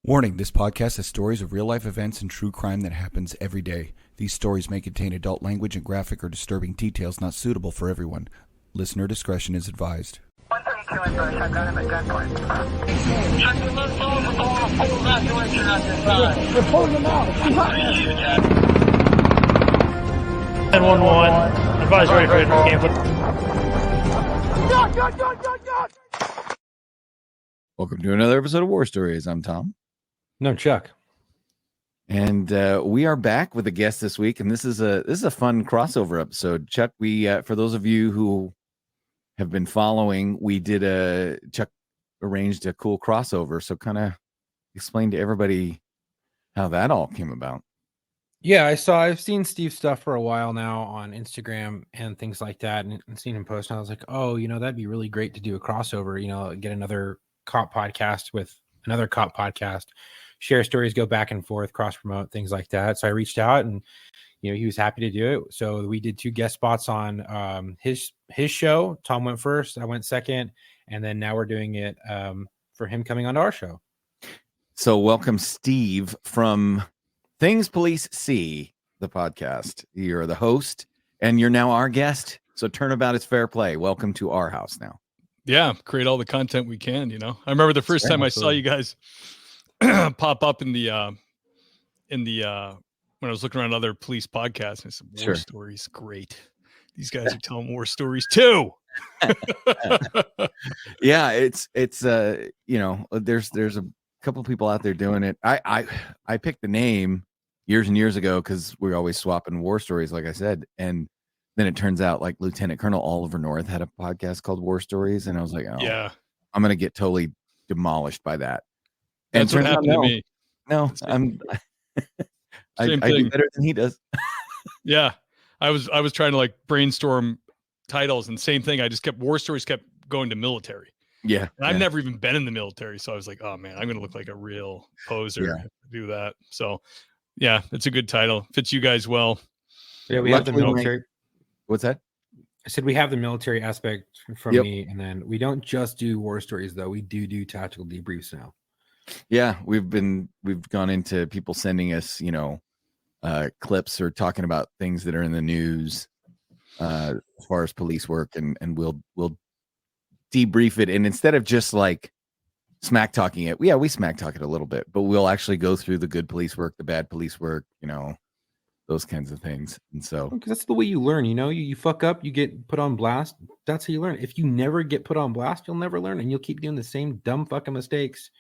Warning, this podcast has stories of real-life events and true crime that happens every day. These stories may contain adult language and graphic or disturbing details not suitable for everyone. Listener discretion is advised. 132 in Bush, I've got him at gunpoint. They're pulling them out. 10-1-1, advise ready for entry camp. Welcome to another episode of War Stories. I'm Tom. No, Chuck. And we are back with a guest this week, and this is a fun crossover episode. Chuck, we for those of you who have been following, Chuck arranged a cool crossover. So kind of explain to everybody how that all came about. Yeah, I've seen Steve's stuff for a while now on Instagram and things like that, and seen him post. And I was like, oh, that'd be really great to do a crossover. Get another cop podcast with another cop podcast, share stories, go back and forth, cross promote, things like that. So I reached out, and he was happy to do it. So we did 2 guest spots on his show. Tom went first, I went second, and then now we're doing it for him coming onto our show. So welcome, Steve, from Things Police See, the podcast. You're the host, and you're now our guest. So turnabout is fair play. Welcome to our house now. Yeah, create all the content we can. I remember the first time I saw you guys pop up in the when I was looking around other police podcasts, and I said, "War Stories, great. These guys are telling war stories too." Yeah, it's there's a couple people out there doing it. I picked the name years and years ago because we're always swapping war stories, like I said, and then it turns out like Lieutenant Colonel Oliver North had a podcast called War Stories, and I was like, oh yeah, I'm gonna get totally demolished by that. That's what happened to me. No, I do better than he does. Yeah, I was trying to like brainstorm titles, and same thing. I just War Stories kept going to military. Yeah, and I've never even been in the military, so I was like, oh man, I'm gonna look like a real poser if I do that. So yeah, it's a good title. Fits you guys well. Yeah, we have the military. What's that? I said we have the military aspect from me, and then we don't just do war stories though. We do tactical debriefs now. Yeah, we've gone into people sending us, clips or talking about things that are in the news as far as police work, and we'll debrief it. And instead of just like smack talking it, we smack talk it a little bit, but we'll actually go through the good police work, the bad police work, those kinds of things. And so because that's the way you learn, you fuck up, you get put on blast. That's how you learn. If you never get put on blast, you'll never learn, and you'll keep doing the same dumb fucking mistakes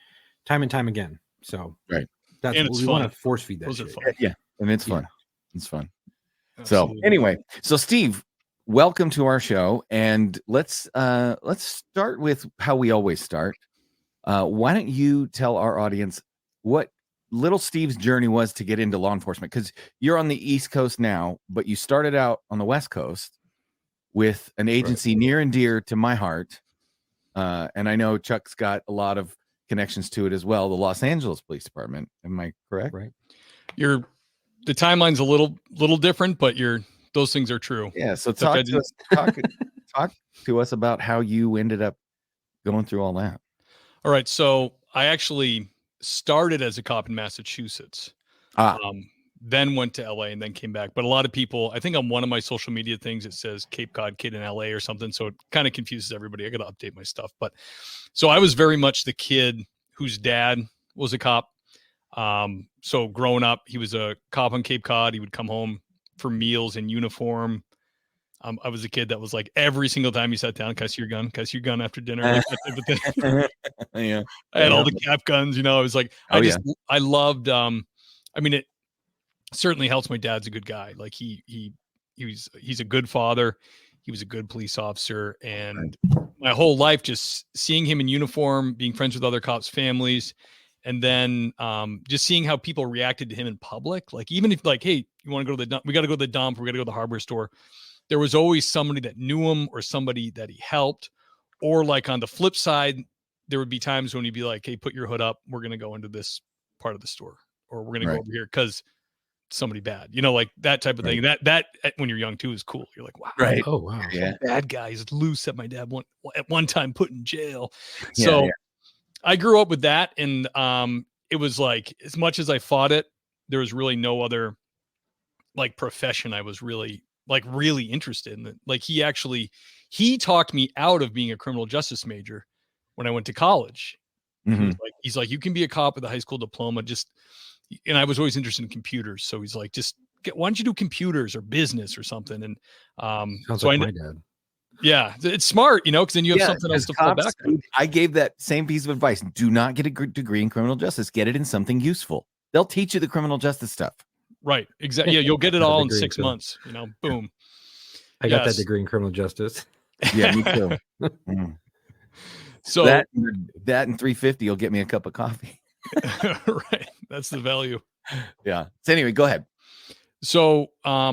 time and time again. So right, that's what we want to force feed that shit. Yeah, and it's fun. It's fun. Absolutely. So anyway, so Steve, welcome to our show, and let's start with how we always start. Why don't you tell our audience what little Steve's journey was to get into law enforcement? Because you're on the East Coast now, but you started out on the West Coast with an agency near and dear to my heart. And I know Chuck's got a lot of connections to it as well, the Los Angeles Police Department. Am I correct? Right. The timeline's a little different, but those things are true. Yeah. So talk to us about how you ended up going through all that. All right. So I actually started as a cop in Massachusetts, then went to LA and then came back. But a lot of people, I think on one of my social media things, it says Cape Cod kid in LA or something. So it kind of confuses everybody. I got to update my stuff. But so I was very much the kid whose dad was a cop. So growing up, he was a cop on Cape Cod. He would come home for meals in uniform. I was a kid that was like every single time he sat down, can I see your gun? Can I see your gun after dinner? Like that type of thing. Yeah. I had all the cap guns, I was like, I loved, it certainly helps. My dad's a good guy. Like he's a good father. He was a good police officer, and my whole life, just seeing him in uniform, being friends with other cops' families. And then just seeing how people reacted to him in public. Like, even if like, hey, you want to go to the dump? We got to go to the dump. We got to go to the hardware store. There was always somebody that knew him or somebody that he helped. Or like on the flip side, there would be times when he'd be like, hey, put your hood up. We're going to go into this part of the store, or we're going to go over here because somebody bad, like that type of thing. That when you're young too is cool. You're like, wow, oh wow, yeah, bad guy is loose that my dad at one time put in jail. So I grew up with that, and it was like, as much as I fought it, there was really no other like profession I was really interested in. Like he talked me out of being a criminal justice major when I went to college. Mhm. He's like, you can be a cop with a high school diploma, and I was always interested in computers. So he's like, why don't you do computers or business or something? And Sounds so like my dad. yeah, it's smart, because then you have something else to fall back on. I gave that same piece of advice. Do not get a degree in criminal justice. Get it in something useful. They'll teach you the criminal justice stuff. Right. Exactly. Yeah, you'll get it all in 6 months. Boom. I got that degree in criminal justice. Yeah, me too. Mm. So that and $3.50 will get me a cup of coffee. Right. That's the value. Yeah. So anyway, go ahead. So I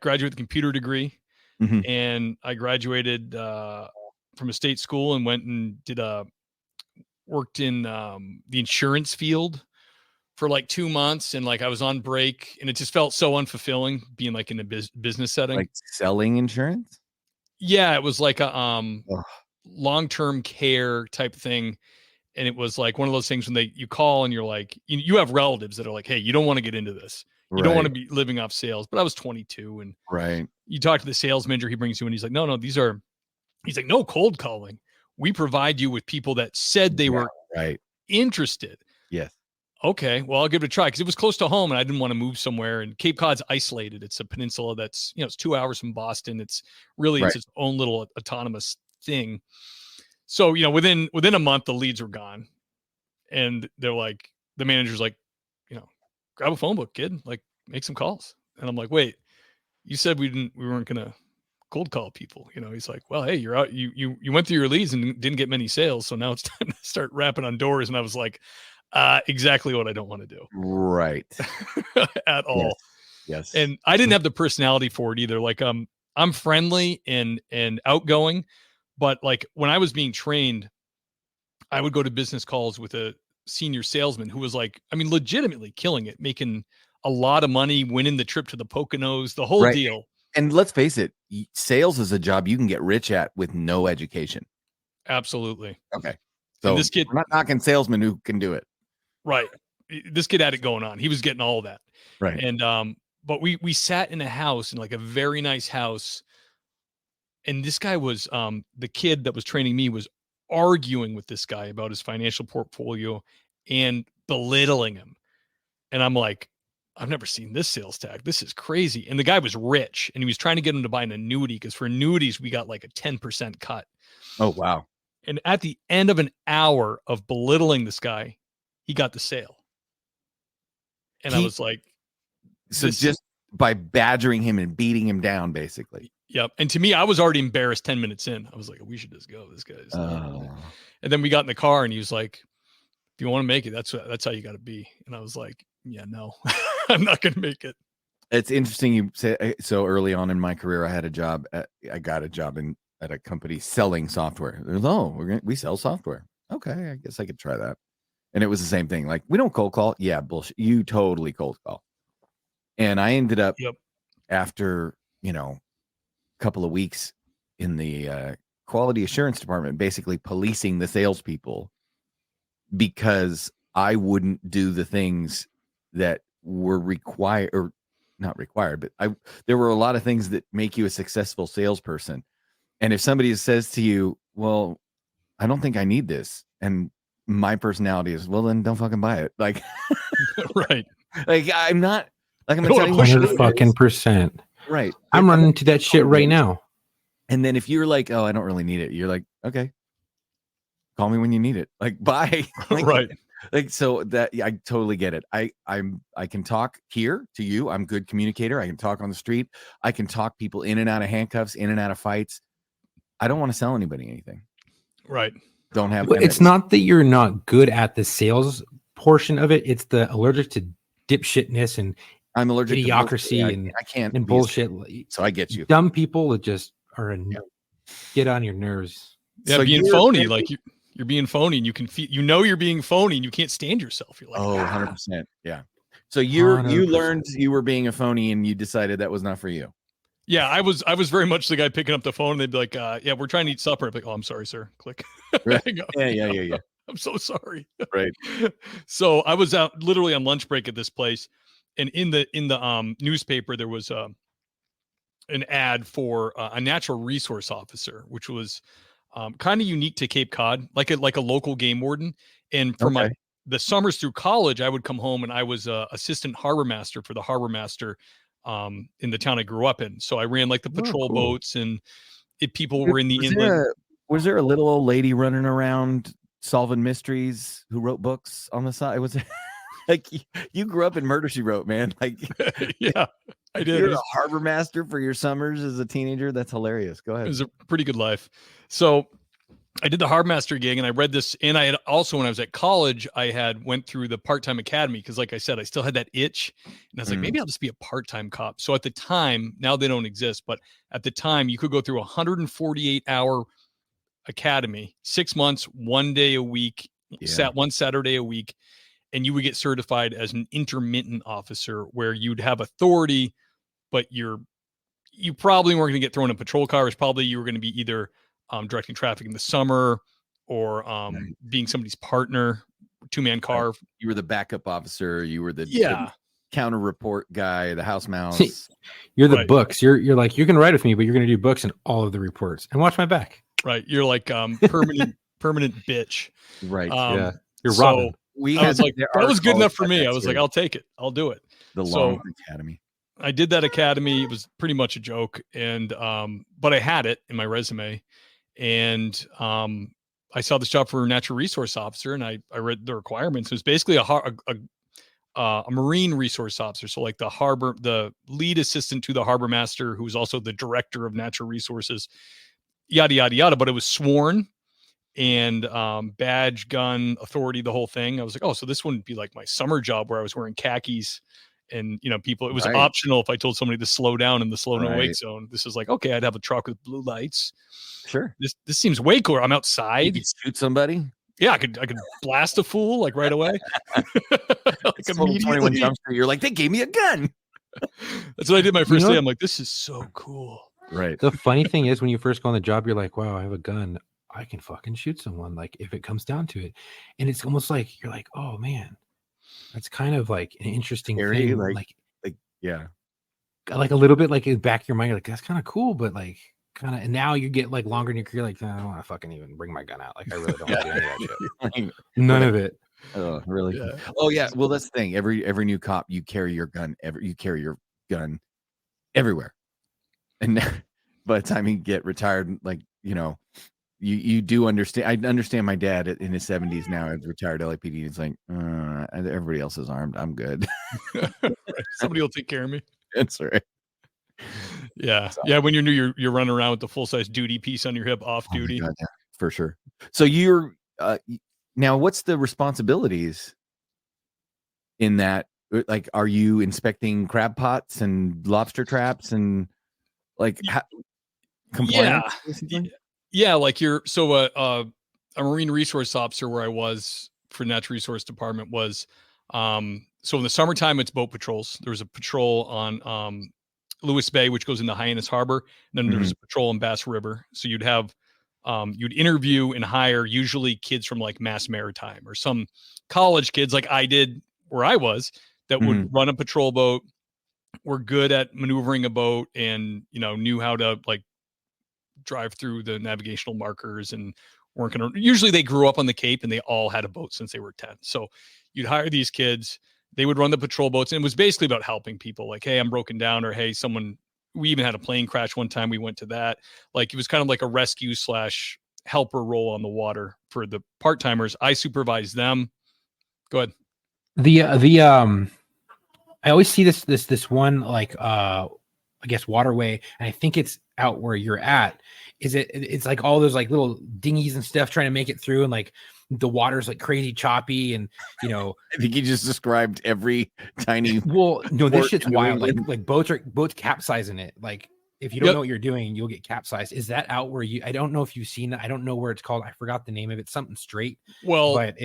graduated with a computer degree, Mhm. and I graduated from a state school and went and worked in the insurance field for like 2 months, and like I was on break, and it just felt so unfulfilling being like in a business setting. Like selling insurance? Yeah, it was like a long-term care type thing. And it was like one of those things when you call and you're like, you have relatives that are like, hey, you don't want to get into this. You don't want to be living off sales. But I was 22, and you talk to the sales manager, he brings you in. He's like, no, he's like, no cold calling. We provide you with people that said they were interested. Yes. Okay, well, I'll give it a try, because it was close to home and I didn't want to move somewhere. And Cape Cod's isolated. It's a peninsula that's, it's 2 hours from Boston. It's really it's its own little autonomous thing. So, within a month, the leads were gone. And they're like, the manager's like, grab a phone book, kid, like make some calls. And I'm like, wait, you said we weren't going to cold call people. He's like, well, hey, you're out. You went through your leads and didn't get many sales. So now it's time to start rapping on doors. And I was like, exactly what I don't want to do. Right. At all. Yes. And I didn't have the personality for it either. Like, I'm friendly and outgoing, but like when I was being trained, I would go to business calls with a senior salesman who was like, legitimately killing it, making a lot of money, winning the trip to the Poconos, the whole deal. And let's face it, sales is a job you can get rich at with no education. Absolutely. Okay. So this kid, we're not knocking salesmen who can do it. Right. This kid had it going on. He was getting all that. Right. And, but we sat in a house, in like a very nice house. And this guy was, the kid that was training me was arguing with this guy about his financial portfolio and belittling him. And I'm like, I've never seen this sales tag. This is crazy. And the guy was rich, and he was trying to get him to buy an annuity, because for annuities, we got like a 10% cut. Oh, wow. And at the end of an hour of belittling this guy, he got the sale. And I was like, so just by badgering him and beating him down, basically. Yep. And to me, I was already embarrassed 10 minutes in. I was like, we should just go. This guy's. And then we got in the car, and he was like, if you want to make it, that's how you got to be. And I was like, yeah, no, I'm not going to make it. It's interesting you say. So early on in my career, I got a job at a company selling software. We sell software. Okay, I guess I could try that. And it was the same thing. Like, we don't cold call. Yeah, bullshit. You totally cold call. And I ended up after, a couple of weeks in the quality assurance department, basically policing the salespeople, because I wouldn't do the things that were required, or not required, but there were a lot of things that make you a successful salesperson. And if somebody says to you, well, I don't think I need this, and my personality is, well, then don't fucking buy it. Like, right. Like, I'm not, like, I'm going to tell you 100%. Right. I'm running into that shit right now. And then if you're like, oh, I don't really need it, you're like, okay, call me when you need it. Like, bye. Like, right. Like, so that, I totally get it. I can talk here to you. I'm a good communicator. I can talk on the street. I can talk people in and out of handcuffs, in and out of fights. I don't want to sell anybody anything. Right. Don't have. But it's not that you're not good at the sales portion of it. It's the allergic to dipshitness and I'm allergic idiocracy to and I can't and bullshit. So I get you. Dumb people that just are get on your nerves. Yeah, so being phony, like you're being phony, and you can feel, you're being phony, and you can't stand yourself. You're like, 100%. Yeah. So you learned you were being a phony, and you decided that was not for you. Yeah, I was very much the guy picking up the phone, and they'd be like, yeah, we're trying to eat supper. I'm like, oh, I'm sorry, sir. Click. Right. Yeah. I'm so sorry. Right. So I was out literally on lunch break at this place, and in the newspaper there was an ad for a natural resource officer, which was kind of unique to Cape Cod, like a local game warden. And for the summers through college, I would come home and I was assistant harbor master for the harbor master in the town I grew up in. So I ran like the patrol boats, and if people were in the inland. Was there a little old lady running around solving mysteries who wrote books on the side? Was it like you grew up in Murder, She Wrote, man? Like, yeah, I did. You're a harbor master for your summers as a teenager. That's hilarious. Go ahead. It was a pretty good life. So I did the harbor master gig, and I read this, and I had also, when I was at college, I had went through the part-time academy because, like I said, I still had that itch, and I was like, maybe I'll just be a part-time cop. So at the time, now they don't exist, but at the time, you could go through a 148-hour academy, 6 months, 1 day a week, one Saturday a week, and you would get certified as an intermittent officer, where you'd have authority, but you probably weren't going to get thrown in a patrol car. It's probably you were going to be either directing traffic in the summer or being somebody's partner, two-man car. Right. You were the backup officer. You were the counter report guy, the house mouse. You're the books. You're like, you can write with me, but you're going to do books and all of the reports and watch my back. Right. You're like permanent bitch. Right. You're Robin. I was like, that was good enough for me. I was like, I'll take it. I'll do it. The Long Academy. I did that academy. It was pretty much a joke. And, but I had it in my resume, and, I saw this job for a natural resource officer, and I read the requirements. It was basically a marine resource officer. So like the lead assistant to the harbor master, who was also the director of natural resources, yada, yada, yada. But it was sworn, and badge, gun, authority, the whole thing. I was like, oh, so this wouldn't be like my summer job where I was wearing khakis and, people, it was optional if I told somebody to slow down in the slow no wake zone. This is like, okay, I'd have a truck with blue lights. Sure. This seems way cooler. I'm outside. You could shoot somebody. Yeah, I could blast a fool like right away. Like immediately. You're like, they gave me a gun. That's what I did my first day. I'm like, this is so cool. Right. The funny thing is, when you first go on the job, you're like, wow, I have a gun. I can fucking shoot someone, like, if it comes down to it. And it's almost like you're like, oh man, that's kind of like an interesting thing. Like a little bit like in the back of your mind, you're like, that's kind of cool, but like kind of, and now you get like longer in your career, like, I don't want to fucking even bring my gun out. Like, I really don't want to do any of that shit. None of it. Oh, really? Yeah. Oh, yeah. Well, that's the thing. Every new cop, you carry your gun. You carry your gun everywhere. And by the time you get retired, like, you do understand. I understand my dad in his 70s now, is retired LAPD. It's like, everybody else is armed. I'm good. Somebody will take care of me. That's right. Yeah. Yeah. When you're new, you're running around with the full size duty piece on your hip, off duty. God, yeah, for sure. So you're now, what's the responsibilities in that? Like, are you inspecting crab pots and lobster traps and like compliance? Yeah. Like a marine resource officer where I was for natural resource department was, so in the summertime, it's boat patrols. There was a patrol on Lewis Bay, which goes into Hyannis Harbor. And then there's a patrol in Bass River. So you'd have, you'd interview and hire usually kids from like Mass Maritime or some college kids like I did where I was that would run a patrol boat, were good at maneuvering a boat, and, knew how to like drive through the navigational markers, and weren't going to, usually they grew up on the Cape and they all had a boat since they were 10. So you'd hire these kids. They would run the patrol boats, and it was basically about helping people. Like, hey, I'm broken down, or hey, we even had a plane crash one time. We went to that. Like, it was kind of like a rescue / helper role on the water for the part-timers. I supervised them. Go ahead. I always see this one, like, I guess waterway, and I think it's out where you're at. It's like all those like little dinghies and stuff trying to make it through, and like the water's like crazy choppy, and I think you just described every tiny. Well, no, this shit's wild. Like boats capsizing it. Like, if you don't know what you're doing, you'll get capsized. Is that out where I don't know if you've seen it. I don't know where it's called. I forgot the name of it. Something straight. Well, but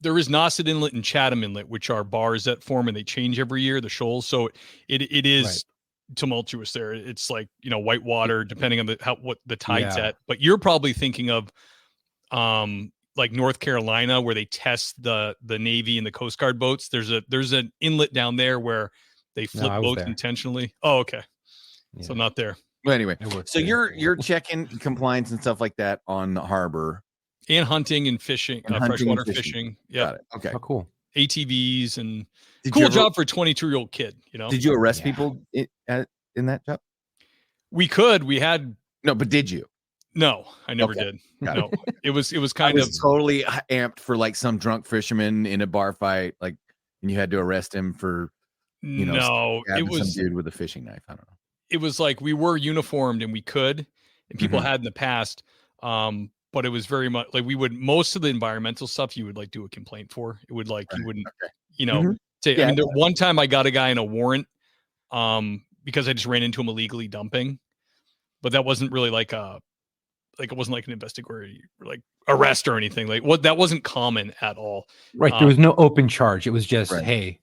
there is Nauset Inlet and Chatham Inlet, which are bars that form, and they change every year, the shoals. So it is tumultuous there. It's like, white water, depending on what the tide's at. But you're probably thinking of like North Carolina where they test the Navy and the Coast Guard boats. There's an inlet down there where they flip boats intentionally. Oh, okay. Yeah. So not there. Well, anyway, so you're checking compliance and stuff like that on the harbor, and hunting and fishing, freshwater fishing. Yeah. Okay. Oh, cool. ATVs and cool job for a 22-year-old kid. You know. Did you arrest people in that job? We could. We had. No, but did you? No, I never did. No, it was kind of totally amped for like some drunk fisherman in a bar fight, like, and you had to arrest him for, no, it was some dude with a fishing knife. I don't know. It was like we were uniformed and we could, and people had in the past. But it was very much like most of the environmental stuff you would like do a complaint for. It would like, you wouldn't, say, I mean, there one time I got a guy in a warrant, because I just ran into him illegally dumping, but that wasn't really like it wasn't like an investigatory like arrest or anything. Like that wasn't common at all. Right. There was no open charge. It was just, hey,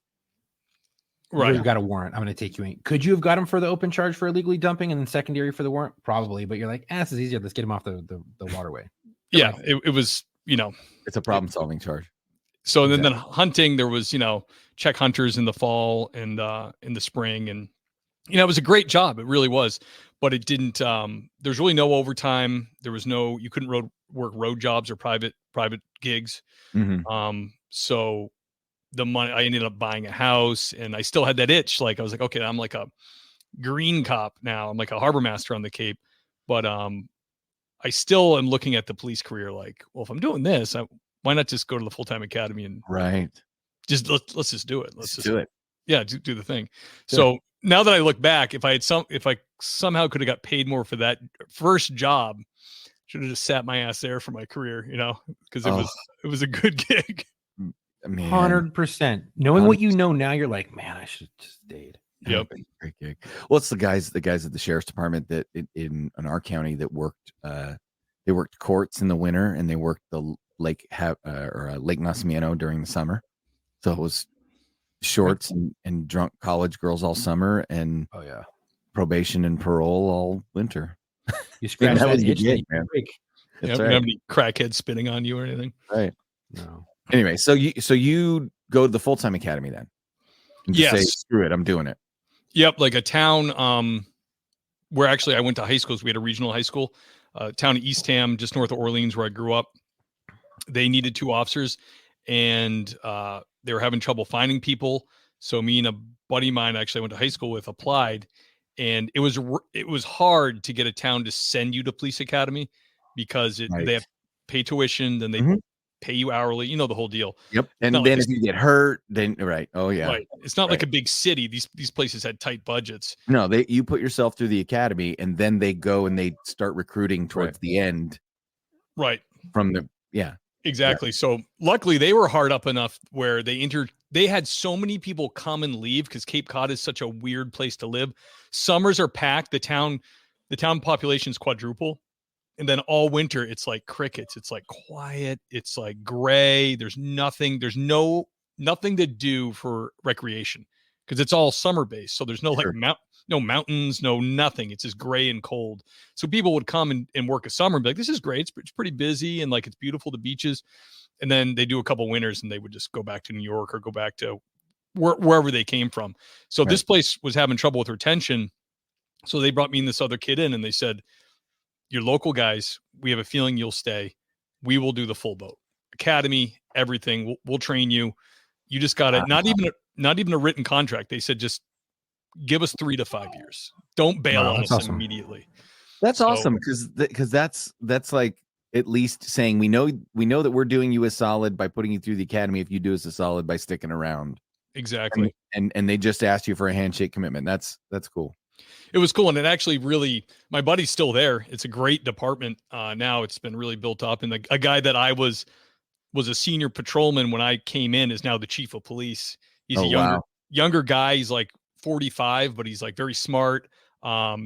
right, you've got a warrant. I'm going to take you in. Could you have got him for the open charge for illegally dumping and then secondary for the warrant? Probably. But you're like, this is easier. Let's get him off the waterway. Yeah. It was, it's a problem solving charge. So then hunting, there was, check hunters in the fall and in the spring. And, it was a great job. It really was. But it didn't, there's really no overtime. There was you couldn't work road jobs or private gigs. Mm-hmm. So the money, I ended up buying a house and I still had that itch. Like I was like, okay, I'm like a green cop now. I'm like a harbor master on the Cape, but, I still am looking at the police career. Like, well, if I'm doing this, why not just go to the full-time academy and just let's just do it. Let's just do it. Yeah. Do the thing. Good. So now that I look back, if I somehow could have got paid more for that first job, should have just sat my ass there for my career, because it was a good gig. 100%. Knowing 100%. What you know now, you're like, man, I should have just stayed. Yep. Great gig. Well, it's the guys at the sheriff's department that in our county that worked, they worked courts in the winter and they worked the Lake Nacimiento during the summer. So it was shorts and drunk college girls all summer and probation and parole all winter. You scratch that itch, man. You don't have any crackheads spitting on you or anything. Right. No. Anyway, so you go to the full-time academy then. Yes. Say, screw it, I'm doing it. Yep, like a town where actually I went to high school. So we had a regional high school, town of Eastham, just north of Orleans, where I grew up. They needed 2 officers, and they were having trouble finding people. So me and a buddy of mine, actually, I went to high school with, applied, and it was hard to get a town to send you to police academy because they have pay tuition, then they pay you hourly, the whole deal. Yep. And then if you get hurt, then right. Oh yeah. Right. It's not like a big city. These places had tight budgets. No, you put yourself through the academy and then they go and they start recruiting towards the end. Right. From exactly. Yeah. So luckily they were hard up enough where they had so many people come and leave because Cape Cod is such a weird place to live. Summers are packed. The town population's quadruple. And then all winter, it's like crickets. It's like quiet. It's like gray. There's nothing. There's nothing to do for recreation because it's all summer based. So there's no no mountains, no nothing. It's just gray and cold. So people would come and work a summer and be like, this is great. It's pretty busy and like it's beautiful, the beaches. And then they do a couple winters and they would just go back to New York or go back to wherever they came from. So this place was having trouble with retention. So they brought me and this other kid in and they said, your local guys, we have a feeling you'll stay. We will do the full boat academy, everything. We'll train you. You just got it. Not even a written contract. They said, just give us 3 to 5 years. Don't bail on us immediately. That's awesome. Cause that's like at least saying, we know that we're doing you a solid by putting you through the academy. If you do us a solid by sticking around. Exactly. And they just asked you for a handshake commitment. That's cool. It was cool. And it actually really, my buddy's still there. It's a great department. Now it's been really built up. And a guy that I was a senior patrolman when I came in is now the chief of police. He's a younger guy. He's like 45, but he's like very smart.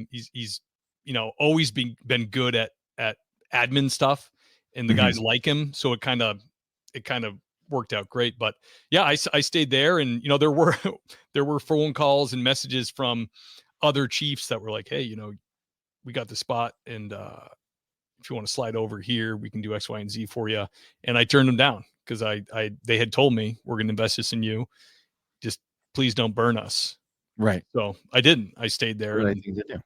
He's always been good at admin stuff and the guys like him. So it kind of worked out great. But yeah, I stayed there and, there were phone calls and messages from other chiefs that were like, hey, we got the spot and if if you want to slide over here, we can do X, Y, and Z for you. And I turned them down because they had told me, we're going to invest this in you. Just please don't burn us. Right. So I didn't. I stayed there. What And, I think to do.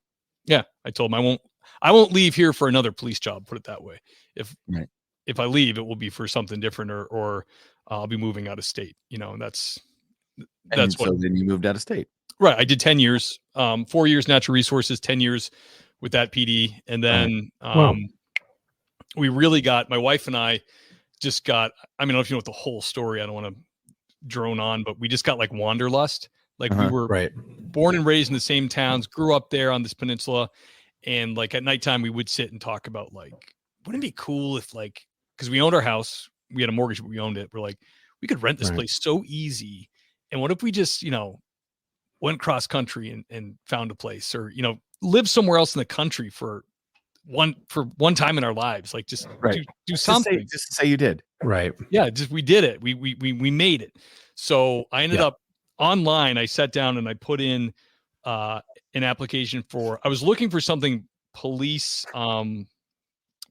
yeah, I told them I won't leave here for another police job. Put it that way. If I leave, it will be for something different, or I'll be moving out of state. And that's And what. so then you moved out of state. Right. I did 10 years, 4 years natural resources, 10 years with that PD. And then we really got, my wife and I just got, I don't know if you know what the whole story, I don't want to drone on, but we just got like wanderlust. Like we were born and raised in the same towns, grew up there on this peninsula. And like at nighttime, we would sit and talk about like, wouldn't it be cool if like, because we owned our house, we had a mortgage, but we owned it. We're like, we could rent this place so easy. And what if we just, went cross country and found a place, or, live somewhere else in the country for one time in our lives, like just do something. Just say you did. Right. Yeah. Just, we did it. We made it. So I ended up online. I sat down and I put in an application I was looking for something police,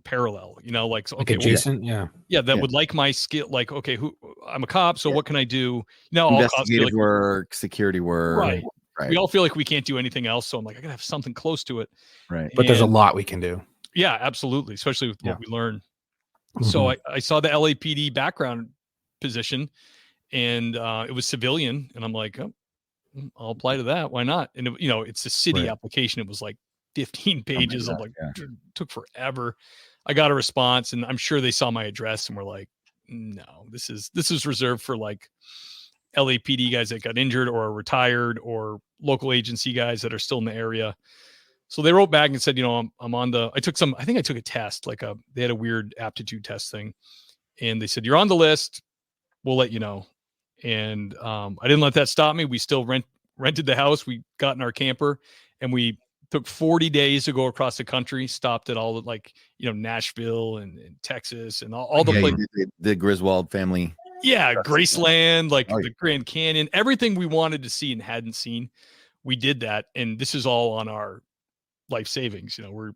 parallel, like, okay, adjacent. That would like my skill. Like, okay, I'm a cop. So what can I do? All cops investigative work, security work. Right. We all feel like we can't do anything else. So I'm like, I gotta have something close to it. Right. But there's a lot we can do. Yeah, absolutely. Especially with what we learn. So I saw the LAPD background position, and it was civilian. And I'm like, oh, I'll apply to that. Why not? And it's a city application. It was like 15 pages. I'm like, it took forever. I got a response, and I'm sure they saw my address and were like, no, this is reserved for like LAPD guys that got injured or are retired, or local agency guys that are still in the area. So they wrote back and said, I'm on I took a test, like they had a weird aptitude test thing. And they said, you're on the list. We'll let you know. And I didn't let that stop me. We still rented the house. We got in our camper, and we took 40 days to go across the country, stopped at all the Nashville and Texas and all the places. The Griswold family. Yeah. Graceland, the Grand Canyon, everything we wanted to see and hadn't seen. We did that. And this is all on our life savings. We're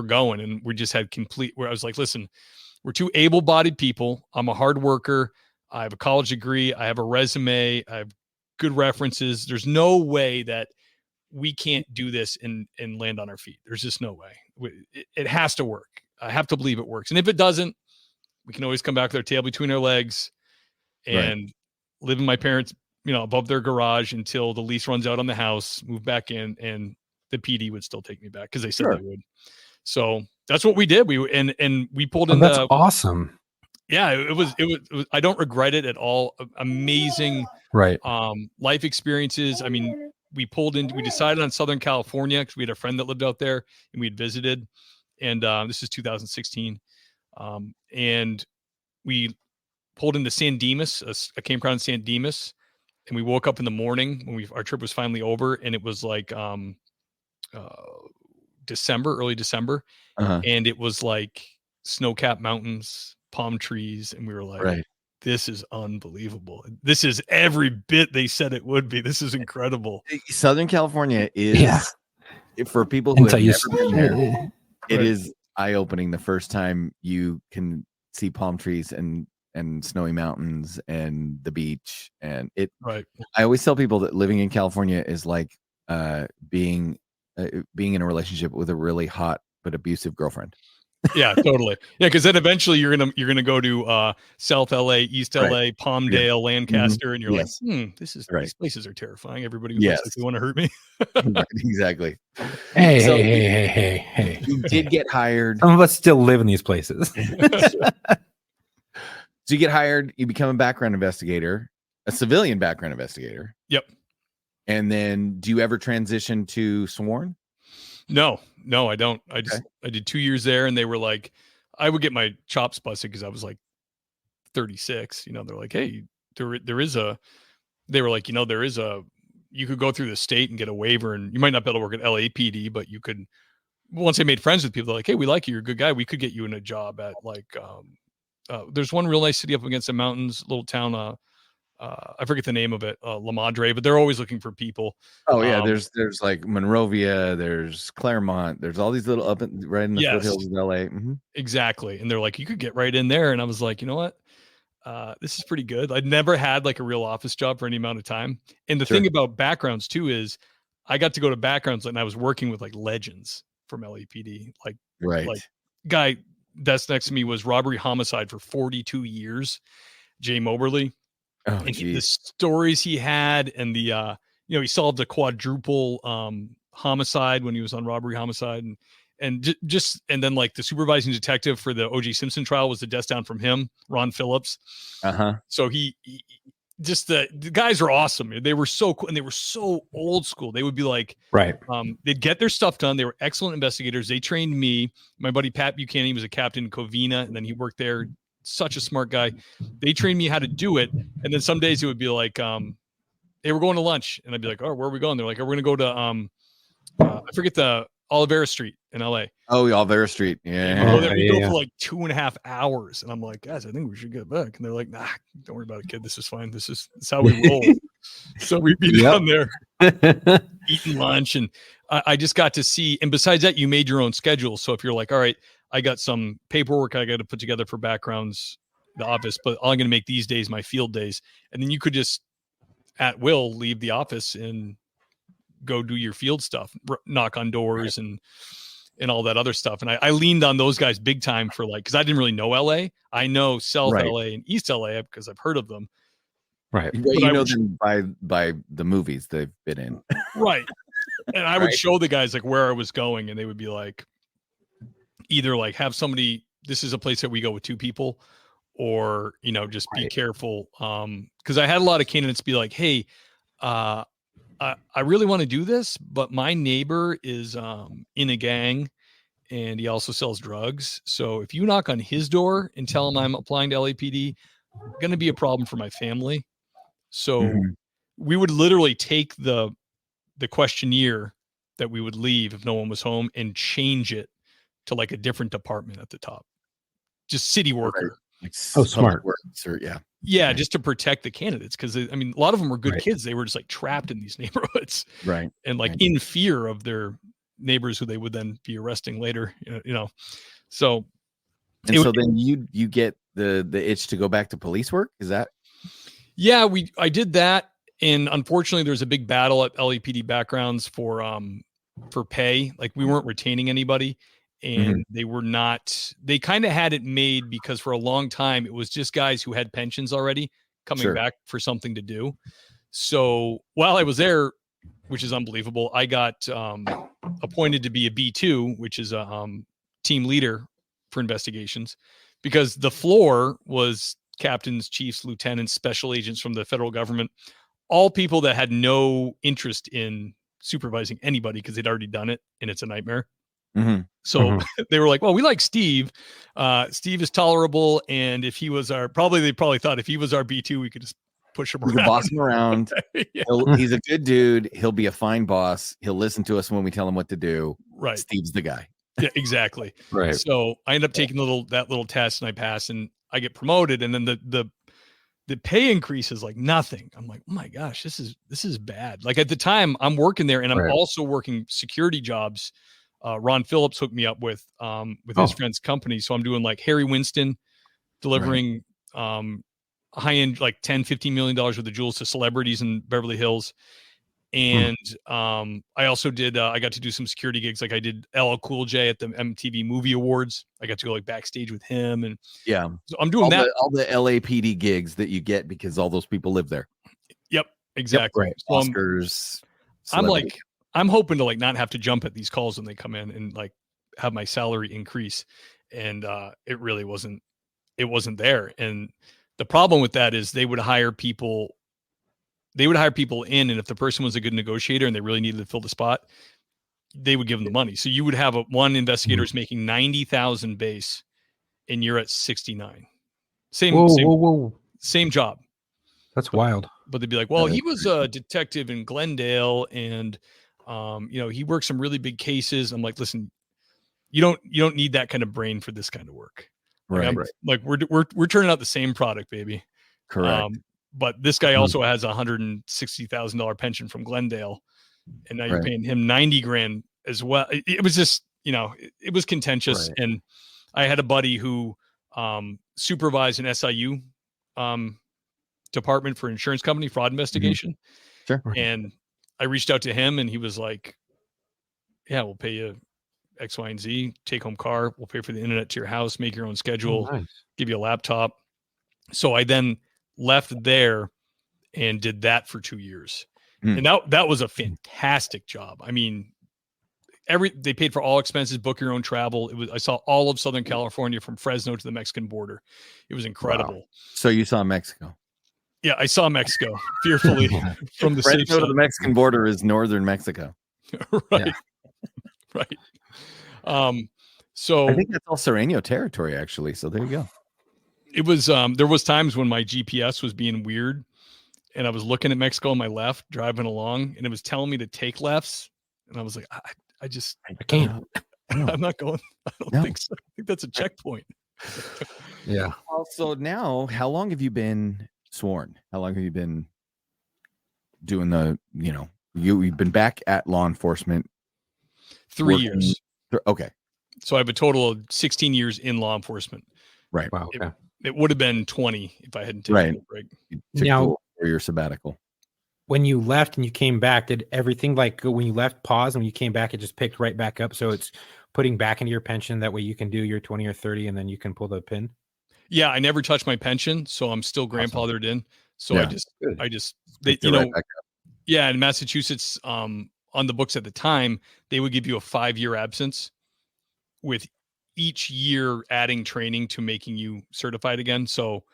going, and we just had where I was like, listen, we're two able-bodied people. I'm a hard worker. I have a college degree. I have a resume. I have good references. There's no way that we can't do this and land on our feet. There's just no way. It has to work. I have to believe it works. And if it doesn't, we can always come back with our tail between our legs and live in my parents, above their garage until the lease runs out on the house, move back in, and the PD would still take me back because they said they would. So that's what we did. We pulled in. That's awesome. Yeah, it was. I don't regret it at all. Amazing. Life experiences. I mean, we decided on Southern California because we had a friend that lived out there and we had visited. And this is 2016. And we pulled into San Dimas, a campground in San Dimas. And we woke up in the morning when our trip was finally over, and it was like early December. And it was like snow-capped mountains, palm trees. And we were like, this is unbelievable. This is every bit they said it would be. This is incredible. Southern California is, for people who have never been there, it is eye-opening the first time you can see palm trees and snowy mountains and the beach. And I always tell people that living in California is like being in a relationship with a really hot but abusive girlfriend. Yeah, totally. Yeah, because then eventually you're gonna go to South LA, East LA, Palmdale, Lancaster, and you're like, these places are terrifying. Everybody looks like they want to hurt me. Exactly. Hey. You did get hired. Some of us still live in these places. So you get hired, you become a background investigator, a civilian background investigator. Yep. And then do you ever transition to sworn? No, I don't. I did 2 years there, and they were like, I would get my chops busted because I was like 36. They're like, hey, they were like, you could go through the state and get a waiver, and you might not be able to work at LAPD, but you could, once I made friends with people, they're like, hey, we like you. You're a good guy. We could get you in a job at like, there's one real nice city up against the mountains, little town, I forget the name of it, La Madre, but they're always looking for people. Oh yeah, there's like Monrovia, there's Claremont, there's all these little right in the foothills of LA. Mm-hmm. Exactly. And they're like, you could get right in there. And I was like, you know what? This is pretty good. I'd never had like a real office job for any amount of time. And the thing about backgrounds too is I got to go to backgrounds and I was working with like legends from LAPD. Like guy that's next to me was robbery homicide for 42 years, Jay Moberly. Oh, and the stories he had and the he solved a quadruple homicide when he was on robbery homicide and then like the supervising detective for the O.J. Simpson trial was the desk down from him, Ron Phillips. So he just the guys are awesome. They were so cool and they were so old school. They would be like, they'd get their stuff done. They were excellent investigators. They trained me. My buddy Pat Buchanan, he was a captain in Covina, and then he worked there. Such a smart guy. They trained me how to do it. And then some days it would be like, hey, we're going to lunch. And I'd be like, oh, where are we going? They're like, oh, we're going to go to, I forget the Olivera Street in LA. Oh, Olivera Street. Yeah. We go for like 2.5 hours. And I'm like, guys, I think we should get back. And they're like, nah, don't worry about it, kid. This is fine. This is how we roll. So we'd be down there eating lunch. And I just got to see, and besides that, you made your own schedule. So if you're like, all right, I got some paperwork I got to put together for backgrounds, the office, but I'm going to make these days my field days. And then you could just at will leave the office and go do your field stuff, knock on doors and all that other stuff. And I leaned on those guys big time for like, cause I didn't really know LA. I know South LA and East LA because I've heard of them. Right. But you know them by the movies they've been in. Right. And I would show the guys like where I was going and they would be like, either like have somebody, this is a place that we go with 2 people, or, just be careful. Cause I had a lot of candidates be like, hey, I really want to do this, but my neighbor is in a gang and he also sells drugs. So if you knock on his door and tell him I'm applying to LAPD, going to be a problem for my family. So we would literally take the questionnaire that we would leave if no one was home and change it to like a different department at the top, just city worker. Like smart works or just to protect the candidates. Cause I mean, a lot of them were good kids. They were just like trapped in these neighborhoods. Right. And like in fear of their neighbors who they would then be arresting later, so. Then you get the itch to go back to police work. Is that? Yeah, I did that. And unfortunately there's a big battle at LAPD backgrounds for pay. Like we weren't retaining anybody. And they kind of had it made because for a long time, it was just guys who had pensions already coming back for something to do. So while I was there, which is unbelievable, I got appointed to be a B2, which is a team leader for investigations, because the floor was captains, chiefs, lieutenants, special agents from the federal government, all people that had no interest in supervising anybody because they'd already done it and it's a nightmare. So they were like, well, we like Steve. Steve is tolerable. And if he was they probably thought if he was our B2, we could just push him around. Boss him around. He's a good dude. He'll be a fine boss. He'll listen to us when we tell him what to do. Right. Steve's the guy. Yeah, exactly. Right. So I end up taking that little test and I pass and I get promoted. And then the pay increase is like nothing. I'm like, oh my gosh, this is bad. Like at the time I'm working there and I'm also working security jobs. Ron Phillips hooked me up with his friend's company. So I'm doing like Harry Winston delivering high-end, like $10-15 million worth of jewels to celebrities in Beverly Hills. And I also did, I got to do some security gigs. Like I did LL Cool J at the MTV Movie Awards. I got to go like backstage with him. And so I'm doing all the LAPD gigs that you get because all those people live there. Yep, exactly. Yep, right. So Oscars. I'm hoping to like not have to jump at these calls when they come in and like have my salary increase. And it really wasn't there. And the problem with that is they would hire people in. And if the person was a good negotiator and they really needed to fill the spot, they would give them the money. So you would have one investigator is making 90,000 base and you're at 69. Same job. That's wild. But they'd be like, well, he was a detective in Glendale and he worked some really big cases. I'm like, listen, you don't need that kind of brain for this kind of work. Right. Like we're turning out the same product, baby. Correct. but this guy also has $160,000 pension from Glendale, and now you're paying him 90 grand as well. It was just, it was contentious. Right. And I had a buddy who supervised an SIU department for insurance company fraud investigation. Sure. And I reached out to him and he was like, yeah, we'll pay you X, Y, and Z, take home car. We'll pay for the internet to your house, make your own schedule, give you a laptop. So I then left there and did that for 2 years. And that was a fantastic job. I mean, they paid for all expenses, book your own travel. I saw all of Southern California from Fresno to the Mexican border. It was incredible. Wow. So you saw Mexico. Yeah, I saw Mexico fearfully from the Fresno to the Mexican border is northern Mexico. Right. Yeah. Right. So I think that's all Sereno territory, actually. So there you go. It was there was times when my GPS was being weird and I was looking at Mexico on my left, driving along, and it was telling me to take lefts. And I was like, I can't. I'm not going. I don't think so. I think that's a checkpoint. Yeah. Also, now, how long have you been sworn? How long have you been doing the, you've been back at law enforcement? 3 years. Okay. So I have a total of 16 years in law enforcement. Right. Wow. Okay. It would have been 20 if I hadn't taken a break. Now, for your sabbatical. When you left and you came back, did everything when you left pause and when you came back, it just picked right back up? So it's putting back into your pension. That way you can do your 20 or 30 and then you can pull the pin. Yeah. I never touched my pension. So I'm still grandfathered in. So Yeah. I just, in Massachusetts, on the books at the time, they would give you a 5-year absence with each year adding training to making you certified again. So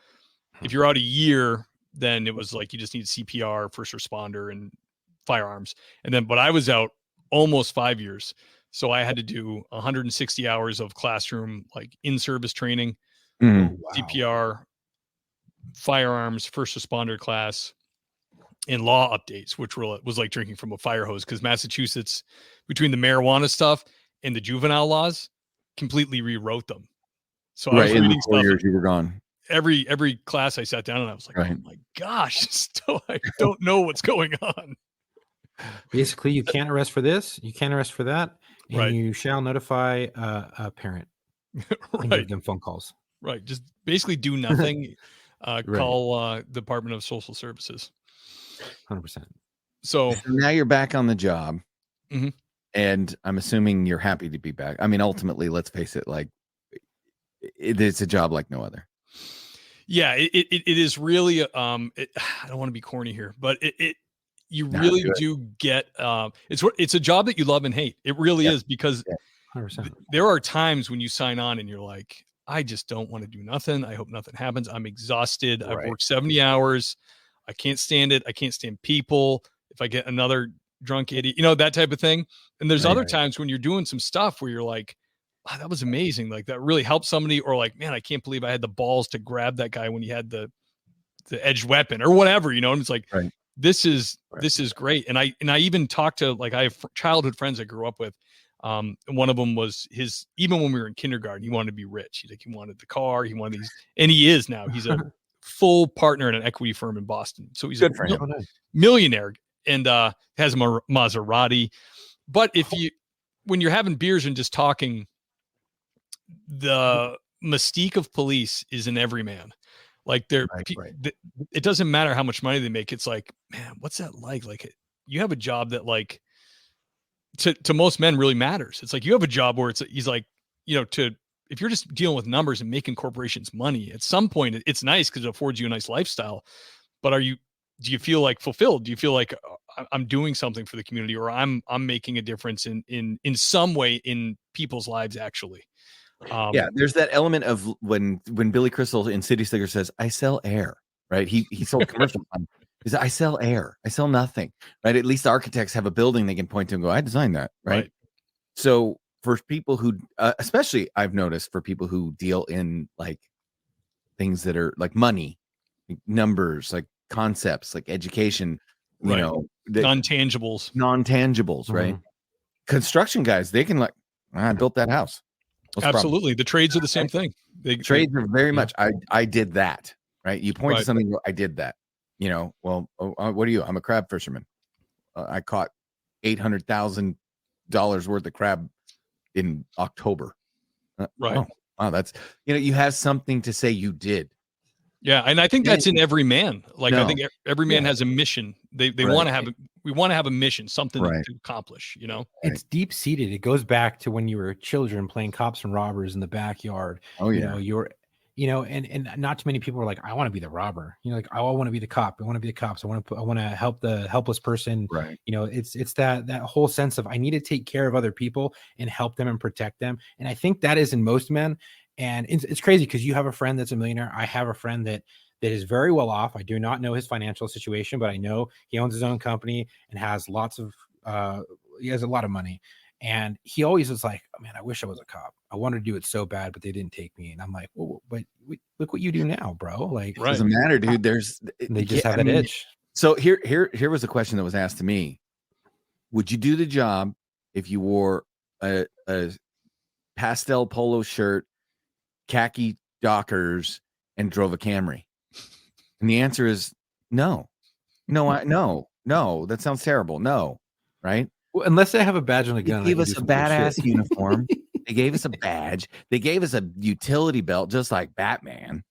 if you're out a year, then it was like you just need CPR, first responder, and firearms. But I was out almost 5 years. So I had to do 160 hours of classroom, like in-service training, CPR, firearms, first responder class, and law updates, which was like drinking from a fire hose, because Massachusetts, between the marijuana stuff and the juvenile laws, completely rewrote them. So I was reading 4 years you were gone. Every class I sat down and I was like, oh my gosh, still I don't know what's going on. Basically, you can't arrest for this, you can't arrest for that, and you shall notify a parent and give them phone calls. Right. Just basically do nothing. Call Department of Social Services. 100%. So now you're back on the job. And I'm assuming you're happy to be back. I mean, ultimately, let's face it, it's a job like no other. Yeah, it is really. I don't want to be corny here, but you really do get. It's a job that you love and hate. It really is, because there are times when you sign on and you're like, I just don't want to do nothing. I hope nothing happens. I'm exhausted. I've worked 70 hours. I can't stand it. I can't stand people. If I get another drunk idiot, that type of thing. And there's other times when you're doing some stuff where you're like, wow, that was amazing. Like that really helped somebody, or like, man, I can't believe I had the balls to grab that guy when he had the edged weapon or whatever, and it's like, this is great. And I even talked to, I have childhood friends I grew up with. And one of them was even when we were in kindergarten, he wanted to be rich. He wanted the car, he wanted these, and he is now. He's a full partner in an equity firm in Boston. So he's a millionaire and has a Maserati. But when you're having beers and just talking, the mystique of police is in every man. Like it doesn't matter how much money they make. It's like, man, what's that like? Like you have a job that to most men really matters. It's like you have a job where he's like, if you're just dealing with numbers and making corporations money, at some point it's nice because it affords you a nice lifestyle. But do you feel like fulfilled? Do you feel like I'm doing something for the community, or I'm making a difference in some way in people's lives actually? There's that element of when Billy Crystal in City Slicker says, I sell air, right? He sold commercial. He said, I sell air. I sell nothing, right? At least architects have a building they can point to and go, I designed that, right? So for people who, especially I've noticed for people who deal in things that are like money, numbers, like concepts, like education, non-tangibles, right? Construction guys, they can I built that house. Absolutely. The trades are the same thing. Trades are very much, I did that, right? You point to something, I did that. you know, well, what are you? I'm a crab fisherman. I caught $800,000 worth of crab in October. Right. Oh, wow. That's, you know, you have something to say you did. Yeah, and I think that's in every man. Like I No. think every man has a mission. They Right. want to have we want to have a mission, something Right. to accomplish, you know. It's deep seated. It goes back to when you were children playing cops and robbers in the backyard. Oh You yeah. know, you're, and not too many people are like, I want to be the robber. You know, like I want to be the cop. I want to be the cops. I want to help the helpless person. Right. You know, it's that whole sense of I need to take care of other people and help them and protect them. And I think that is in most men. And it's crazy because you have a friend that's a millionaire. I have a friend that is very well off. I do not know his financial situation, but I know he owns his own company and has lots of he has a lot of money. And he always was like, oh, man, I wish I was a cop. I wanted to do it so bad, but they didn't take me. And I'm like, well, but look what you do now, bro. Like, Right. Doesn't matter, dude. they just have that itch. So here was a question that was asked to me. Would you do the job if you wore a pastel polo shirt, khaki Dockers, and drove a Camry? And the answer is no. No, that sounds terrible. No, right? Well, unless they have a badge on a gun. They gave us a badass uniform. They gave us a badge. They gave us a utility belt, just like Batman,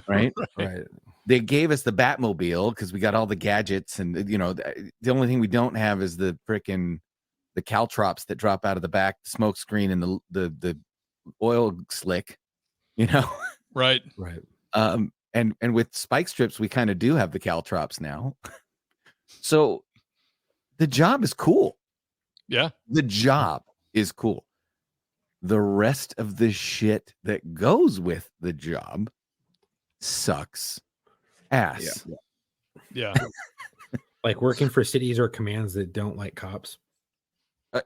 right? Right. They gave us the Batmobile because we got all the gadgets, and you know, the only thing we don't have is the freaking the caltrops that drop out of the back, the smoke screen, and the oil slick, you know. Right. And with spike strips, we kind of do have the caltrops now. So the job is cool. Yeah. The job is cool. The rest of the shit that goes with the job sucks ass. Yeah. Like working for cities or commands that don't like cops.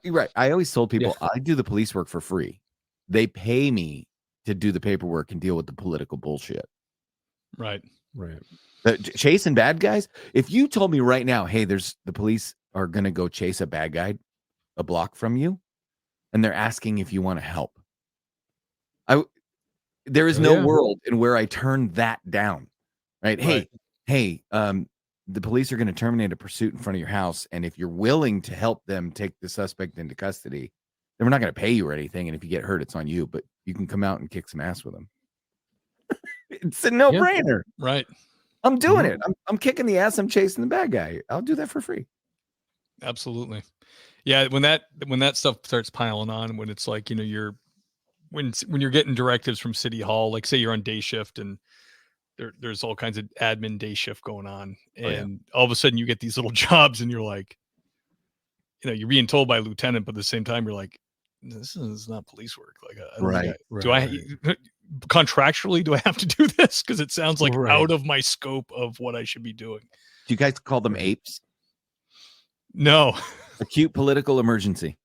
You're right. I always told people I do the police work for free. They pay me to do the paperwork and deal with the political bullshit. Right. Chasing bad guys. If you told me right now, hey, the police are going to go chase a bad guy a block from you, and they're asking if you want to help, there is no world in where I turn that down. Right? Hey, the police are going to terminate a pursuit in front of your house, and if you're willing to help them take the suspect into custody, then we're not going to pay you or anything. And if you get hurt, it's on you, but you can come out and kick some ass with them. It's a no-brainer. Right. I'm doing it. I'm kicking the ass. I'm chasing the bad guy. I'll do that for free. Absolutely. Yeah. When that stuff starts piling on, when it's like, you know, when you're getting directives from City Hall, like say you're on day shift and there's all kinds of admin day shift going on, and all of a sudden you get these little jobs and you're like, you know, you're being told by a lieutenant, but at the same time you're like, this is not police work. Like, contractually, do I have to do this? Because it sounds like out of my scope of what I should be doing. Do you guys call them apes? No. Acute political emergency.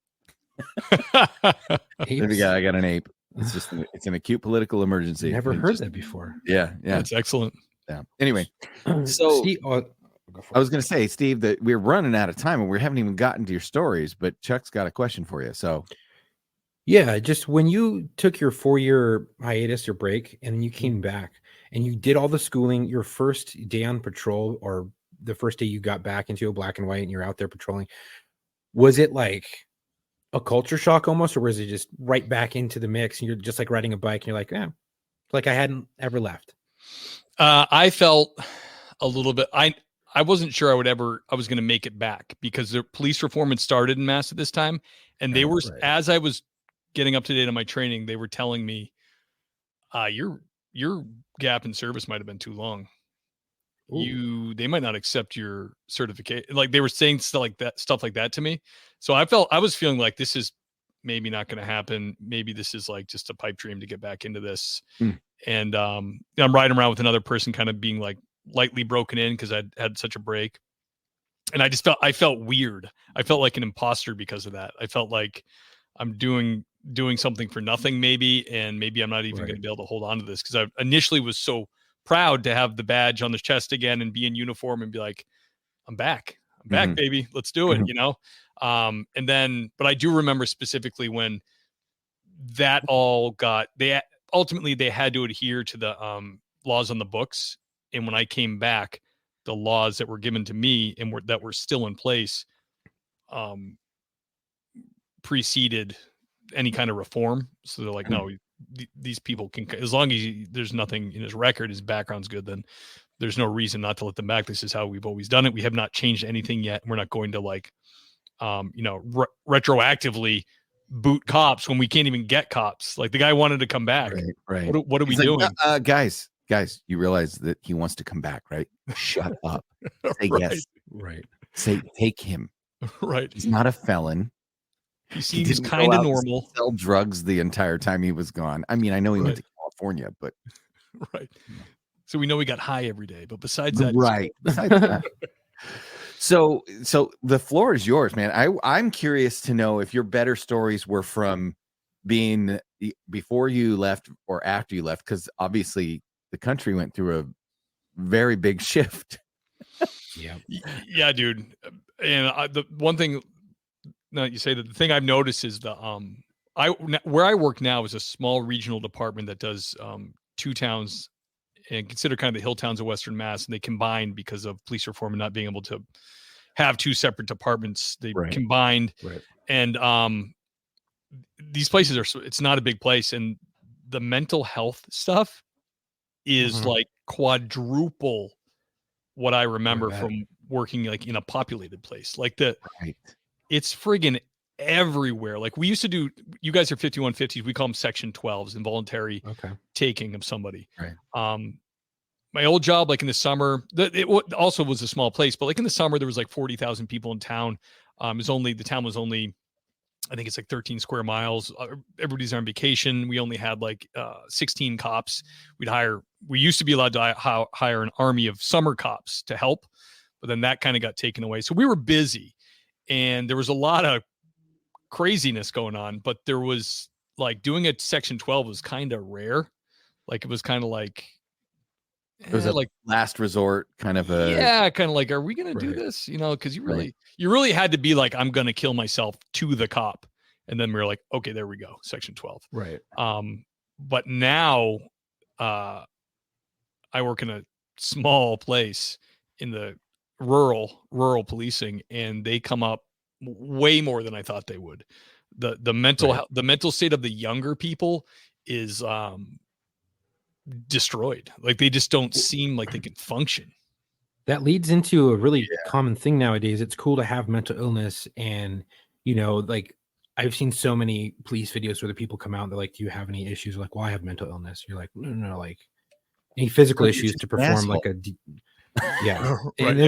I got an ape. It's an acute political emergency. Never heard that before. Yeah. That's excellent. Yeah. Anyway, so Steve, I was going to say, Steve, that we're running out of time and we haven't even gotten to your stories, but Chuck's got a question for you. So yeah, just when you took your 4-year hiatus or break and then you came back and you did all the schooling, your first day on patrol or the first day you got back into a black and white and you're out there patrolling, was it like a culture shock almost, or was it just right back into the mix and you're just like riding a bike and you're like, yeah, like I hadn't ever left? I felt a little bit, I wasn't sure I was going to make it back because the police reform had started in Mass at this time. And they were, as I was getting up to date on my training, they were telling me, your gap in service might've been too long. They might not accept your certificate. Like they were saying stuff like that to me. So I was feeling like this is maybe not going to happen. Maybe this is like just a pipe dream to get back into this. And I'm riding around with another person kind of being like lightly broken in because I'd had such a break. And I felt weird. I felt like an imposter because of that. I felt like I'm doing something for nothing maybe. And maybe I'm not even going to be able to hold on to this because I initially was so proud to have the badge on the chest again and be in uniform and be like, I'm back, baby. Let's do it. You know? But I do remember specifically when that all ultimately they had to adhere to the laws on the books. And when I came back, the laws that were given to me and that were still in place preceded any kind of reform. So they're like, no, these people can, as long as there's nothing in his record, his background's good, then there's no reason not to let them back. This is how we've always done it. We have not changed anything yet. We're not going to like, retroactively boot cops when we can't even get cops. Like the guy wanted to come back. Right. What are we doing? Guys, you realize that he wants to come back, right? Shut up. Say yes. Right. Say take him. Right. He's not a felon. He seems kind of normal. Sell drugs the entire time he was gone. I mean, I know he went to California, but right. So we know he got high every day, but besides that, right. Besides that. So the floor is yours, man. I'm curious to know if your better stories were from being before you left or after you left, because obviously the country went through a very big shift. Yeah, dude. And the one thing, now you say that the thing I've noticed is where I work now is a small regional department that does 2 towns and consider kind of the hill towns of Western Mass, and they combined because of police reform and not being able to have 2 separate departments. They combined, and these places it's not a big place, and the mental health stuff is like quadruple what I remember from working like in a populated place. Like it's friggin' everywhere. Like we used to do, you guys are 5150s. We call them section 12s, involuntary taking of somebody. Right. My old job, like in the summer, it also was a small place, but like in the summer, there was like 40,000 people in town. The town was only, I think it's like 13 square miles. Everybody's on vacation. We only had like 16 cops. We used to be allowed to hire an army of summer cops to help, but then that kind of got taken away. So we were busy and there was a lot of craziness going on, but there was like doing a section 12 was kind of rare. Like it was kind of like, it was like last resort kind of kind of like, are we going to do this? Cause you really had to be like, I'm going to kill myself to the cop. And then we were like, okay, there we go. Section 12. Right. But now, I work in a small place in the rural policing, and they come up way more than I thought they would. The mental state of the younger people is, destroyed. Like they just don't seem like they can function. That leads into a really common thing nowadays. It's cool to have mental illness, and like I've seen so many police videos where the people come out and they're like, do you have any issues? Like, well, I have mental illness. You're like, no, like any physical issues to perform like a and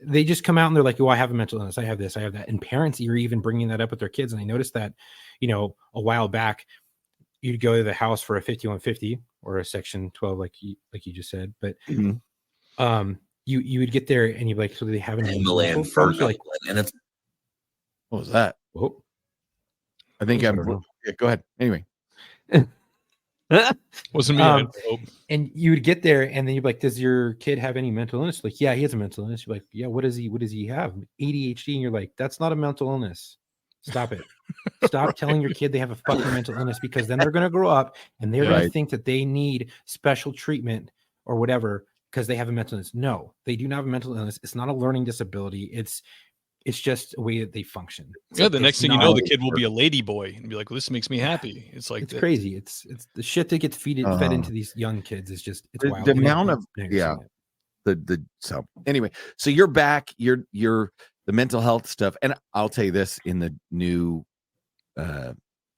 they just come out and they're like, well, I have a mental illness, I have this, I have that. And parents are even bringing that up with their kids. And I noticed that a while back you'd go to the house for a 5150 or a section 12, like you just said, but you would get there and you'd be like, so do they have any mental problems? Like, what was that? Oh, I think go ahead. Anyway. Wasn't me. And you would get there and then you'd be like, does your kid have any mental illness? Like, yeah, he has a mental illness. You're like, yeah, what does he have? ADHD. And you're like, that's not a mental illness. Stop it. Stop telling your kid they have a fucking mental illness, because then they're going to grow up and they're going to think that they need special treatment or whatever because they have a mental illness. No, they do not have a mental illness. It's not a learning disability. It's just a way that they function. The next thing you know, the kid will be a lady boy and be like, well, this makes me happy. It's like, it's crazy. It's the shit that gets fed into these young kids is just, it's wild. The amount of, so anyway, so you're back, you're the mental health stuff. And I'll tell you this, in the new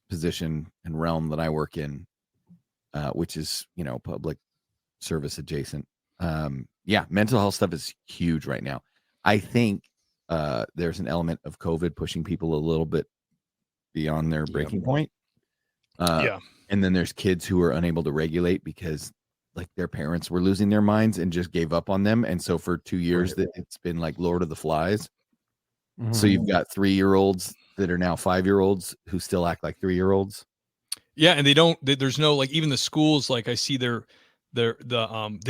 position and realm that I work in, which is, public service adjacent. Mental health stuff is huge right now. I think there's an element of COVID pushing people a little bit beyond their breaking point. And then there's kids who are unable to regulate because like their parents were losing their minds and just gave up on them. And so for 2 years that it's been like Lord of the Flies. Mm-hmm. So you've got 3-year-olds that are now 5-year-olds who still act like 3-year-olds. Yeah. And there's no, like, even the schools, like I see the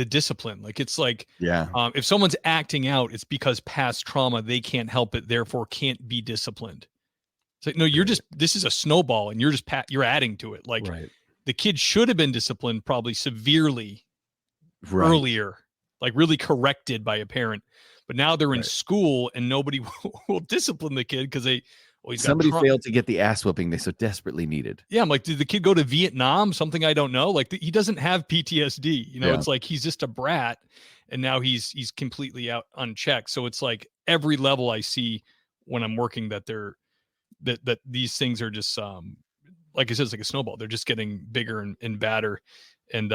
discipline, like it's like, if someone's acting out, it's because past trauma, they can't help it, therefore can't be disciplined. It's like, no, this is a snowball and you're adding to it. Like the kid should have been disciplined probably severely earlier. like really corrected by a parent. But now they're in Right. school and nobody will discipline the kid because somebody failed to get the ass whooping they so desperately needed. Yeah, I'm like, did the kid go to Vietnam? Something I don't know. Like he doesn't have PTSD. You know, Yeah. it's like he's just a brat, and now he's completely out unchecked. So it's like every level I see when I'm working that that these things are just like I said, it's like a snowball. They're just getting bigger and badder, and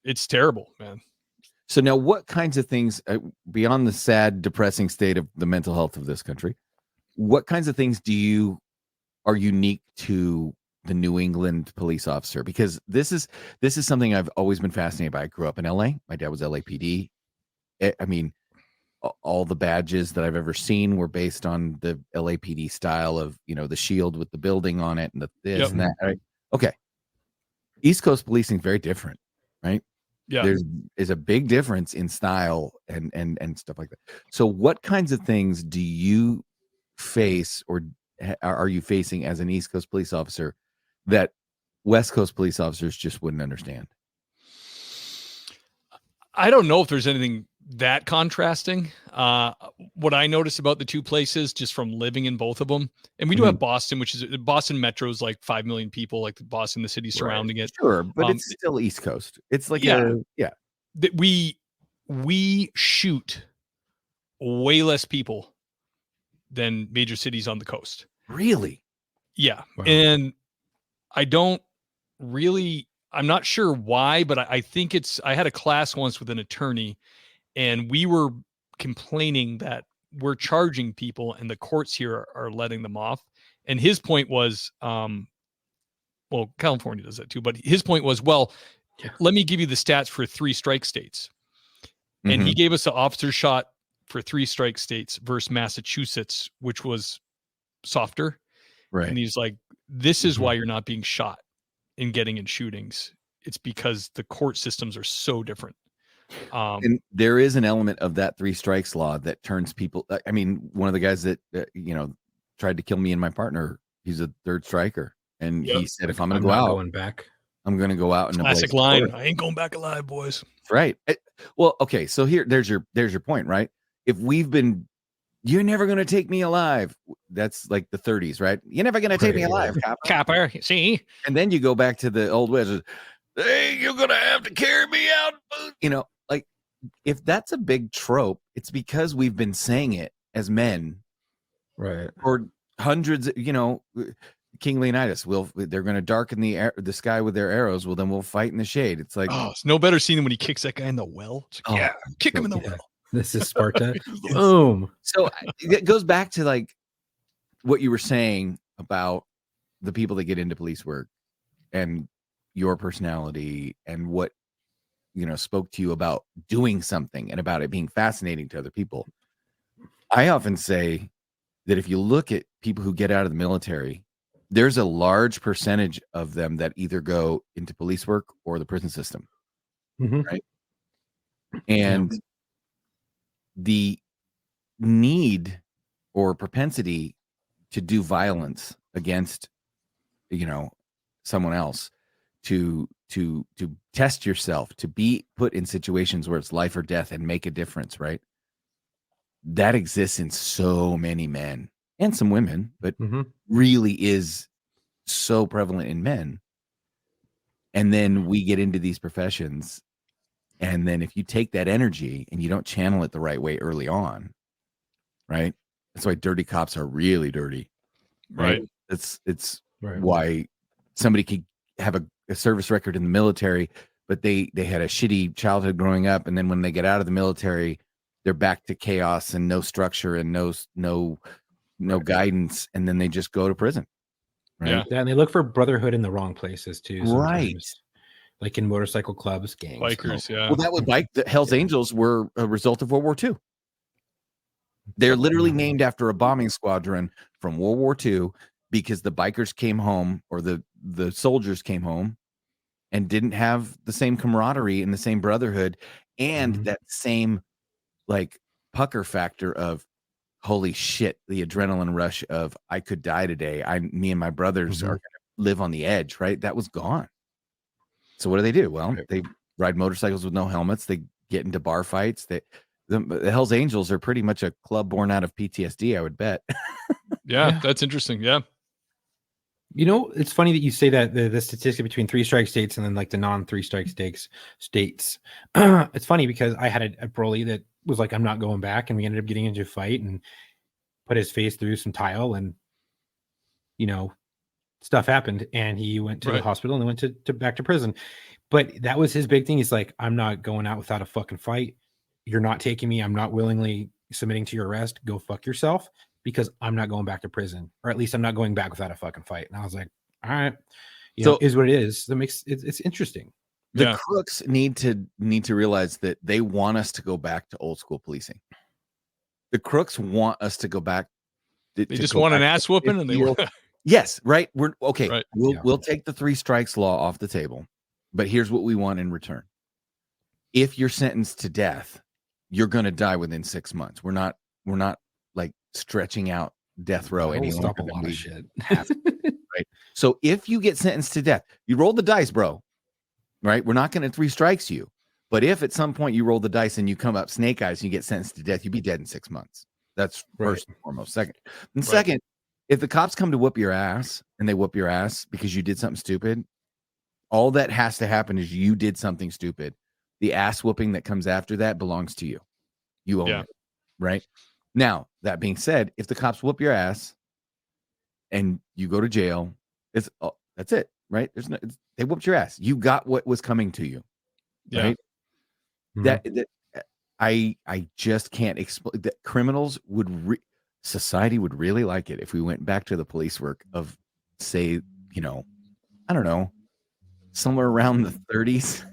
it's terrible, man. So now, what kinds of things beyond the sad, depressing state of the mental health of this country? What kinds of things are unique to the New England police officer? Because this is something I've always been fascinated by. I grew up in LA. My dad was LAPD. I mean, all the badges that I've ever seen were based on the LAPD style of, the shield with the building on it and the this and that. Right? Okay. East Coast policing is very different, right? Yeah. There's a big difference in style and stuff like that. So what kinds of things do you face or are you facing as an East Coast police officer that West Coast police officers just wouldn't understand? I don't know if there's anything that contrasting. What I noticed about the two places, just from living in both of them, and we do have Boston, which is Boston Metro is like 5 million people, like Boston, the city surrounding it. Sure, but it's still East Coast. It's like that we shoot way less people than major cities on the coast. Really? Yeah. Wow. And I'm not sure why, but I think I had a class once with an attorney and we were complaining that we're charging people and the courts here are letting them off. And his point was, well, California does that too, but his point was, let me give you the stats for 3 strike states. And he gave us an officer shot for 3 strike states versus Massachusetts, which was softer. Right. And he's like, this is why you're not being shot and getting in shootings. It's because the court systems are so different. And there is an element of that 3 strikes law that turns people. I mean, one of the guys that, tried to kill me and my partner, he's a 3rd striker. And he said, if I'm going to go out, going back, I'm going to go out. Classic line. I ain't going back alive, boys. Right. Well, okay. So there's your point, right? If you're never going to take me alive. That's like the 30s, right? You're never going to take me alive, Copper. See? And then you go back to the old West. Hey, you're going to have to carry me out. Like if that's a big trope, it's because we've been saying it as men. right? For hundreds, King Leonidas they're going to darken the sky with their arrows. Well, then we'll fight in the shade. It's like, it's no better scene than when he kicks that guy in the well. It's like, kick him in the well. This is Sparta. Boom. So it goes back to like what you were saying about the people that get into police work and your personality and what spoke to you about doing something and about it being fascinating to other people. I often say that if you look at people who get out of the military, there's a large percentage of them that either go into police work or the prison system. Right. And the need or propensity to do violence against, someone else, to test yourself, to be put in situations where it's life or death and make a difference, right? That exists in so many men and some women, but really is so prevalent in men. And then we get into these professions. And then if you take that energy and you don't channel it the right way early on, right? That's why dirty cops are really dirty. Right. It's why somebody could have a service record in the military, but they had a shitty childhood growing up. And then when they get out of the military, they're back to chaos and no structure and no guidance. And then they just go to prison. Right. Yeah. And they look for brotherhood in the wrong places too. Sometimes. Right. Like in motorcycle clubs, gangs, bikers. Yeah. Well, that was the Hells Angels were a result of World War II. They're literally named after a bombing squadron from World War II because the bikers came home, or the soldiers came home and didn't have the same camaraderie and the same brotherhood and that same like pucker factor of holy shit, the adrenaline rush of I could die today. Me and my brothers are going to live on the edge, right? That was gone. So what do? Well, they ride motorcycles with no helmets. They get into bar fights. That the Hell's Angels are pretty much a club born out of PTSD, I would bet. Yeah, that's interesting. Yeah. You know, it's funny that you say that the statistic between 3-strike states and then like the non-3-strike states. It's funny because I had a Broly that was like, I'm not going back, and we ended up getting into a fight and put his face through some tile, and you know, stuff happened, and he went to the hospital and went to back to prison. But that was his big thing. He's like, I'm not going out without a fucking fight. You're not taking me. I'm not willingly submitting to your arrest. Go fuck yourself, because I'm not going back to prison, or at least I'm not going back without a fucking fight. And I was like, all right, you know, is what it is. That makes it's interesting. The crooks need to realize that they want us to go back to old school policing. The crooks want us to go back. They just want an ass whooping, and they will. Yes, right. We're okay. Right. We'll take the 3 strikes law off the table, but here's what we want in return. If you're sentenced to death, you're going to die within 6 months. We're not like stretching out death row any longer. Stop a lot of shit. Right. So if you get sentenced to death, you roll the dice, bro. Right. We're not going to 3 strikes you. But if at some point you roll the dice and you come up snake eyes and you get sentenced to death, you'd be dead in 6 months. That's first and foremost. Second, if the cops come to whoop your ass and they whoop your ass because you did something stupid, all that has to happen is you did something stupid. The ass whooping that comes after that belongs to you. You own it. Right. Now, that being said, if the cops whoop your ass and you go to jail, that's it. Right. They whooped your ass. You got what was coming to you. Yeah. Right. Mm-hmm. That I just can't explain that. Criminals would society would really like it if we went back to the police work of, say, you know, I don't know, somewhere around the 30s.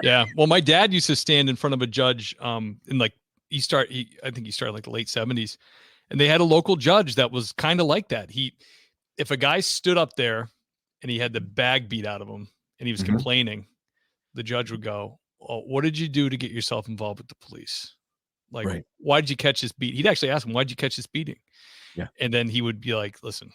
Yeah. Well, my dad used to stand in front of a judge in like I think he started like the late 70s, and they had a local judge that was kind of like that. If a guy stood up there and he had the bag beat out of him and he was complaining, the judge would go, "Oh, what did you do to get yourself involved with the police? Like, why did you catch this beat?" He'd actually ask him, "Why'd you catch this beating?" Yeah. And then he would be like, "Listen,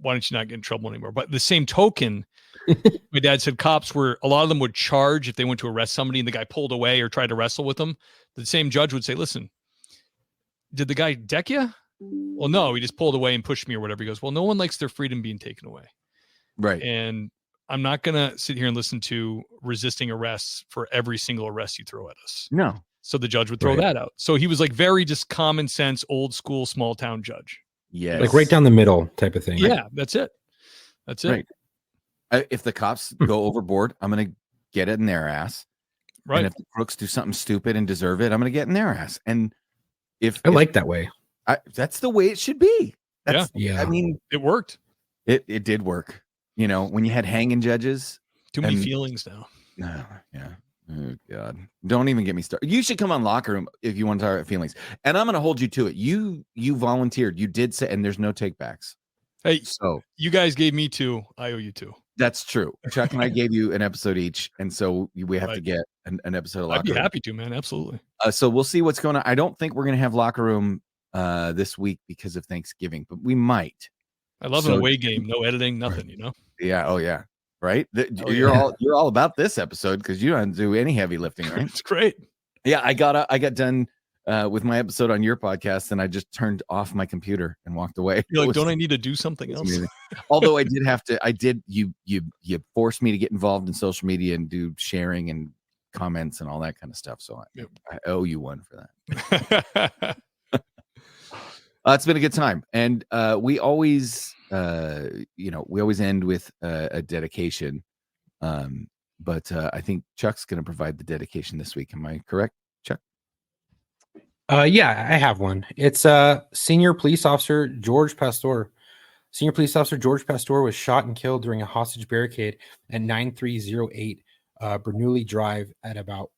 why don't you not get in trouble anymore?" But the same token, my dad said a lot of them would charge if they went to arrest somebody and the guy pulled away or tried to wrestle with them. The same judge would say, "Listen, did the guy deck you?" "Well, no, he just pulled away and pushed me," or whatever. He goes, "Well, no one likes their freedom being taken away." Right. And I'm not going to sit here and listen to resisting arrests for every single arrest you throw at us. No. So the judge would throw that out. So he was like very just common sense, old school, small town judge. Yeah. Like right down the middle type of thing. Yeah, that's it. That's it. Right. If the cops go overboard, I'm going to get it in their ass. Right. And if the crooks do something stupid and deserve it, I'm going to get in their ass. And if like that way. That's the way it should be. Yeah. I mean, it worked. It did work. You know, when you had hanging judges. Too many feelings now. Yeah. Oh, God. Don't even get me started. You should come on Locker Room if you want to talk about feelings. And I'm going to hold you to it. You volunteered. You did say, and there's no takebacks. Hey, so you guys gave me 2. I owe you 2. That's true. Chuck and I gave you an episode each. And so we have to get an episode of Locker Room. I'd be happy to, man. Absolutely. So we'll see what's going on. I don't think we're going to have Locker Room this week because of Thanksgiving, but we might. I love an away game. No editing, nothing, you know? Yeah. Oh, yeah. Right. You're all about this episode because you don't do any heavy lifting, right? It's great. Yeah. I got done with my episode on your podcast and I just turned off my computer and walked away. You're like, don't I need to do something else? Although you forced me to get involved in social media and do sharing and comments and all that kind of stuff. So I owe you one for that. It's been a good time. And we always end with a dedication. But I think Chuck's going to provide the dedication this week. Am I correct, Chuck? Yeah, I have one. It's Senior Police Officer George Pastor. Senior Police Officer George Pastor was shot and killed during a hostage barricade at 9308 Bernoulli Drive at about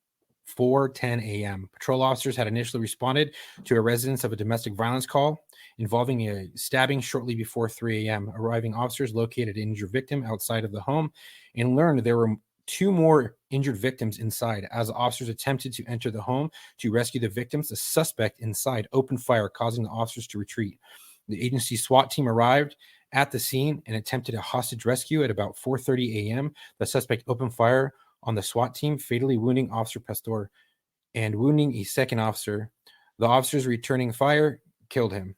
4:10 a.m. Patrol officers had initially responded to a residence of a domestic violence call involving a stabbing shortly before 3 a.m. Arriving officers located an injured victim outside of the home and learned there were 2 more injured victims inside. As officers attempted to enter the home to rescue the victims, the suspect inside opened fire, causing the officers to retreat. The agency SWAT team arrived at the scene and attempted a hostage rescue at about 4:30 a.m. The suspect opened fire on the SWAT team, fatally wounding Officer Pastor and wounding a second officer. The officers returning fire killing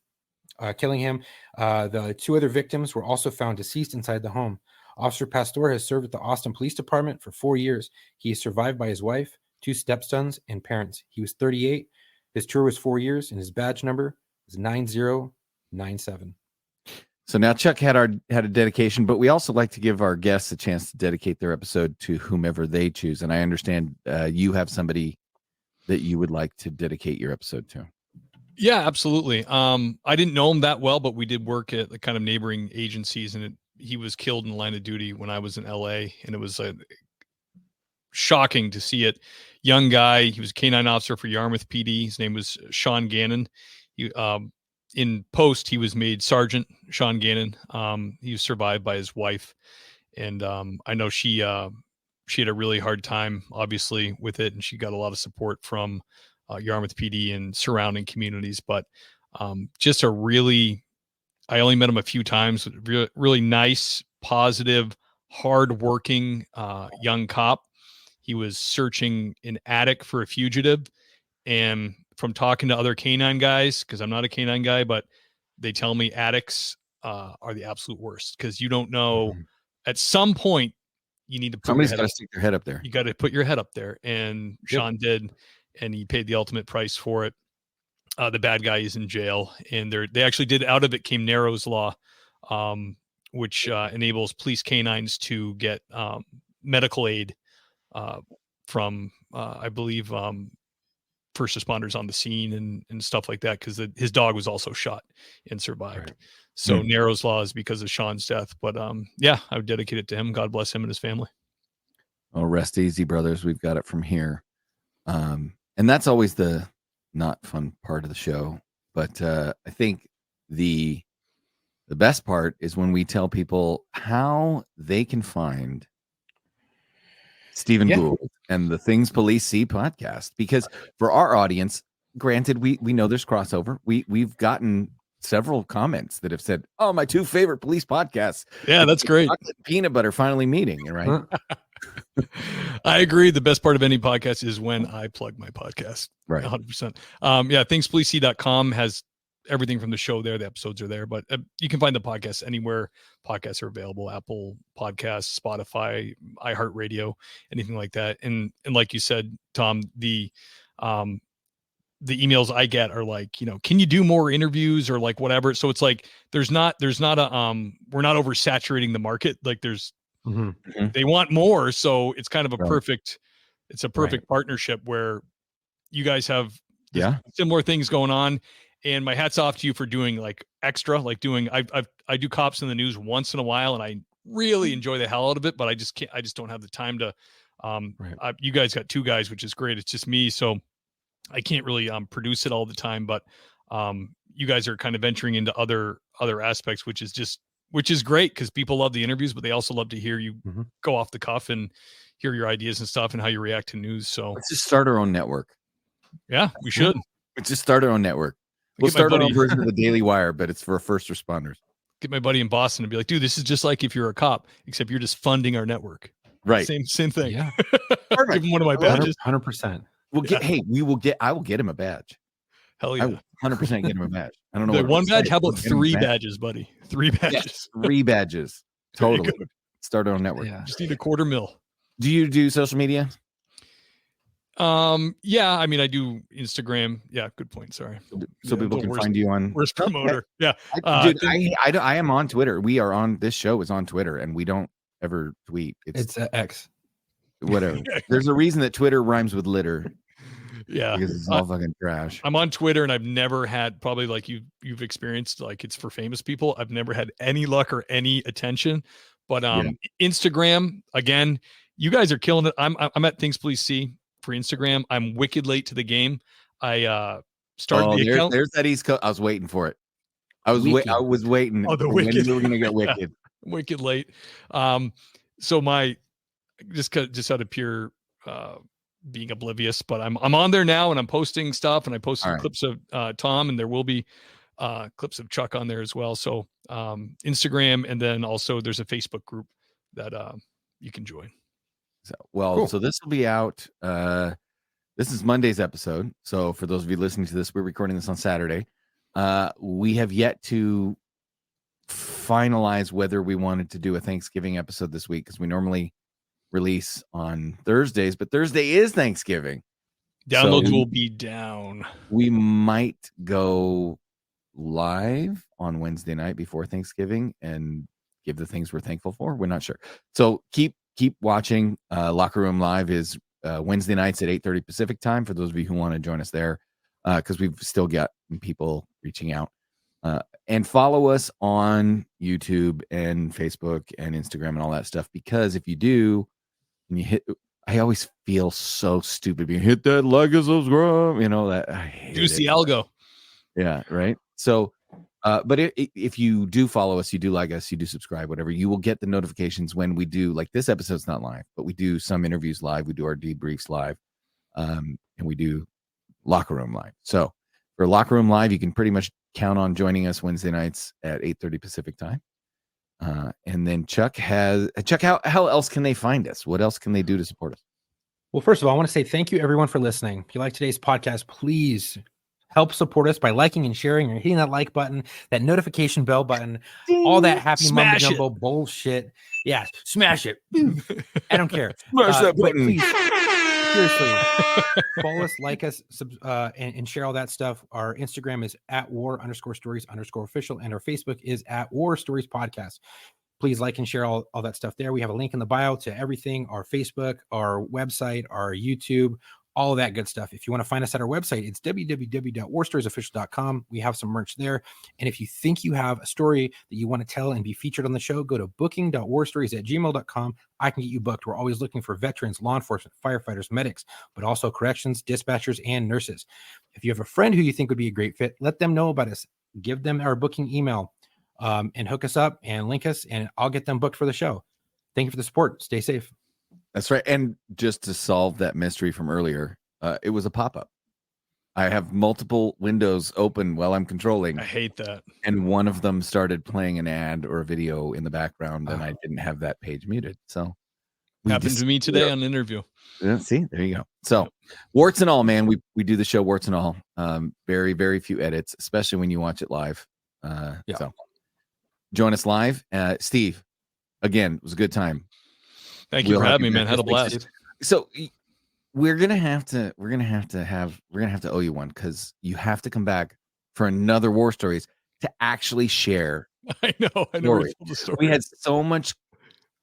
him. The 2 other victims were also found deceased inside the home. Officer Pastor has served at the Austin Police Department for 4 years. He is survived by his wife, 2 stepsons, and parents. He was 38. His tour was 4 years, and his badge number is 9097. So now Chuck had a dedication, but we also like to give our guests a chance to dedicate their episode to whomever they choose. And I understand you have somebody that you would like to dedicate your episode to. Yeah, absolutely. I didn't know him that well, but we did work at the kind of neighboring agencies, and he was killed in the line of duty when I was in LA, and it was shocking to see it. Young guy. He was a K-9 officer for Yarmouth PD. His name was Sean Gannon. He, in post, he was made Sergeant Sean Gannon. He was survived by his wife, and I know she had a really hard time, obviously, with it, and she got a lot of support from Yarmouth PD and surrounding communities. But just I only met him a few times. Really nice, positive, hardworking young cop. He was searching an attic for a fugitive, and from talking to other K-9 guys, because I'm not a K-9 guy, but they tell me attics are the absolute worst, because you don't know. At some point you need to put somebody's got to stick their head up there. You got to put your head up there, and Sean did, and he paid the ultimate price for it. The bad guy is in jail, and they actually did, out of it came Narrows Law, which enables police K-9s to get medical aid from I believe first responders on the scene and stuff like that, because his dog was also shot and survived. Right. So Narrows Law is because of Sean's death. But yeah, I would dedicate it to him. God bless him and his family. Oh, rest easy, brothers. We've got it from here. And that's always the not fun part of the show. But I think the best part is when we tell people how they can find Stephen Gould and the Things Police See podcast, because for our audience, granted, we know there's crossover. We've gotten several comments that have said, "Oh, my 2 favorite police podcasts." Yeah, that's great. Peanut butter finally meeting, right? I agree. The best part of any podcast is when I plug my podcast. Right. 100%. Yeah. ThingsPoliceSee.com has everything from the show there. The episodes are there, but you can find the podcast anywhere podcasts are available: Apple Podcasts, Spotify, iHeartRadio, anything like that. And like you said, Tom, the emails I get are like, can you do more interviews or like whatever? So it's like, there's not a, we're not oversaturating the market. Like they want more. So it's kind of a perfect partnership where you guys have similar things going on. And my hat's off to you for doing like extra, like I do Cops in the News once in a while, and I really enjoy the hell out of it, but I just don't have the time to, you guys got 2 guys, which is great. It's just me. So I can't really produce it all the time, but you guys are kind of venturing into other aspects, which is great, because people love the interviews, but they also love to hear you go off the cuff and hear your ideas and stuff and how you react to news. So let's just start our own network. Yeah, we should. Let's just start our own network. We'll start our own version of the Daily Wire, but it's for first responders. Get my buddy in Boston and be like, dude, this is just like if you're a cop, except you're just funding our network. Right. Same thing. Yeah. Give him one of my badges. 100%. I will get him a badge. Hell yeah. I will 100% get him a badge. I don't know. Like one badge? How about 3 badges, buddy? 3 badges. Yes, 3 badges. Totally. Start our own network. Yeah. Just need $250,000. Do you do social media? Yeah, I mean, I do Instagram. Yeah, good point. Sorry. So people can find you on. Worst promoter. Yeah. Dude, I am on Twitter. We are on, this show is on Twitter, and we don't ever tweet. It's X. Whatever. There's a reason that Twitter rhymes with litter. Yeah. Because it's all fucking trash. I'm on Twitter, and I've never had, probably like you've experienced, like it's for famous people. I've never had any luck or any attention. But Instagram, again, you guys are killing it. I'm at Things Police See for Instagram. I'm wicked late to the game. I started the account. There's that East Coast. I was waiting for it. I was waiting. Oh, the when wicked. we were gonna get wicked. Wicked late. So my just out of pure being oblivious, but I'm on there now, and I'm posting stuff, and I posted clips of Tom, and there will be clips of Chuck on there as well. So Instagram, and then also there's a Facebook group that you can join. Cool. So this will be out. This is Monday's episode. So for those of you listening to this, we're recording this on Saturday. We have yet to finalize whether we wanted to do a Thanksgiving episode this week, because we normally release on Thursdays, but Thursday is Thanksgiving. Downloads will be down. We might go live on Wednesday night before Thanksgiving and give the things we're thankful for. We're not sure. So keep watching. Locker Room Live is Wednesday nights at 8:30 Pacific time for those of you who want to join us there, because we've still got people reaching out. And follow us on YouTube and Facebook and Instagram and all that stuff, because if you do, and you hit, I always feel so stupid being hit that like and subscribe, that I hate Juicy it. algo. Yeah, right. So, but if you do follow us, you do like us, you do subscribe, whatever, you will get the notifications when we do, like, this episode's not live, but we do some interviews live. We do our debriefs live, and we do Locker Room Live. So for Locker Room Live, you can pretty much count on joining us Wednesday nights at 8:30 Pacific time. And then Chuck, how else can they find us? What else can they do to support us? Well, first of all, I want to say thank you, everyone, for listening. If you like today's podcast, please help support us by liking and sharing or hitting that like button, that notification bell button, all that happy mumbo jumbo bullshit. Yeah, smash it. I don't care. Smash that but button. please, seriously, follow us, like us, and share all that stuff. Our Instagram is @war_stories_official, and our Facebook is @War Stories Podcast. Please like and share all that stuff there. We have a link in the bio to everything: our Facebook, our website, our YouTube, all of that good stuff. If you want to find us at our website, it's www.warstoriesofficial.com. We have some merch there. And if you think you have a story that you want to tell and be featured on the show, go to booking.warstories@gmail.com. I can get you booked. We're always looking for veterans, law enforcement, firefighters, medics, but also corrections, dispatchers, and nurses. If you have a friend who you think would be a great fit, let them know about us. Give them our booking email, and hook us up and link us, and I'll get them booked for the show. Thank you for the support. Stay safe. That's right. And just to solve that mystery from earlier, it was a pop-up. I have multiple windows open while I'm controlling. I hate that. And one of them started playing an ad or a video in the background, and I didn't have that page muted. So happened to me today on an interview. Yeah, see, there you go. So warts and all, man, we do the show warts and all. Very, very few edits, especially when you watch it live. So join us live. Steve, again, it was a good time. Thank you for having me, man. Had a blast. So we're gonna have to owe you one, because you have to come back for another War Stories to actually share. I know. The story. We had so much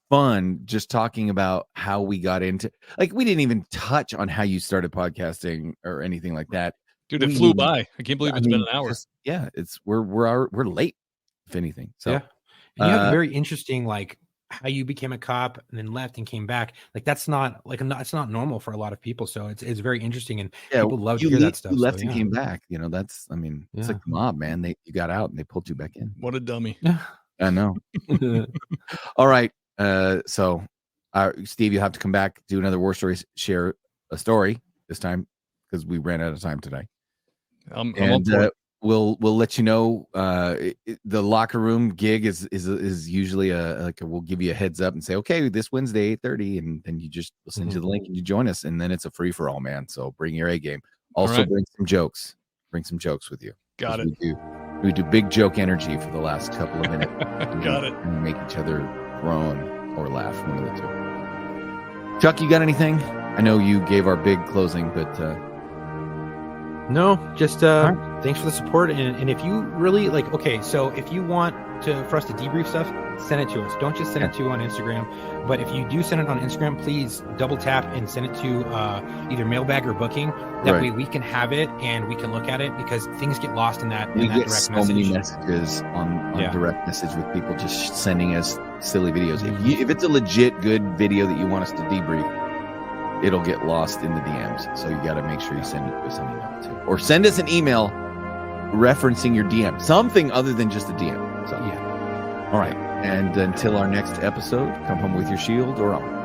fun just talking about how we got into, like, we didn't even touch on how you started podcasting or anything like that. Dude, it flew by. I can't believe it's been an hour. We're late, if anything. So yeah. And you have a very interesting, like, how you became a cop and then left and came back. Like, that's not it's not normal for a lot of people. So it's very interesting, and people love to hear that stuff. You left and came back. It's like the mob, man. You got out and they pulled you back in. What a dummy. I know. All right. So Steve, you have to come back, do another War Stories, share a story this time, because we ran out of time today. We'll let you know. The Locker Room gig is usually we'll give you a heads up and say, okay, this Wednesday 8:30, and then you just send you the link and you join us, and then it's a free for all, man. So bring your A game. Also bring some jokes. Bring some jokes with you. Got it. We do big joke energy for the last couple of minutes. Got it. And make each other groan or laugh, one of the two. Chuck, you got anything? I know you gave our big closing, but no, just thanks for the support. And if you really so if you want for us to debrief stuff, send it to us. Don't just send it to on Instagram. But if you do send it on Instagram, please double tap and send it to either mailbag or booking. That way we can have it and we can look at it, because things get lost in that. We get direct so many messages on direct message with people just sending us silly videos. If it's a legit good video that you want us to debrief, it'll get lost in the DMs. So you got to make sure you send it to us on email too, or send us an email referencing your DM, something other than just a DM. So all right. And until our next episode, come home with your shield or on.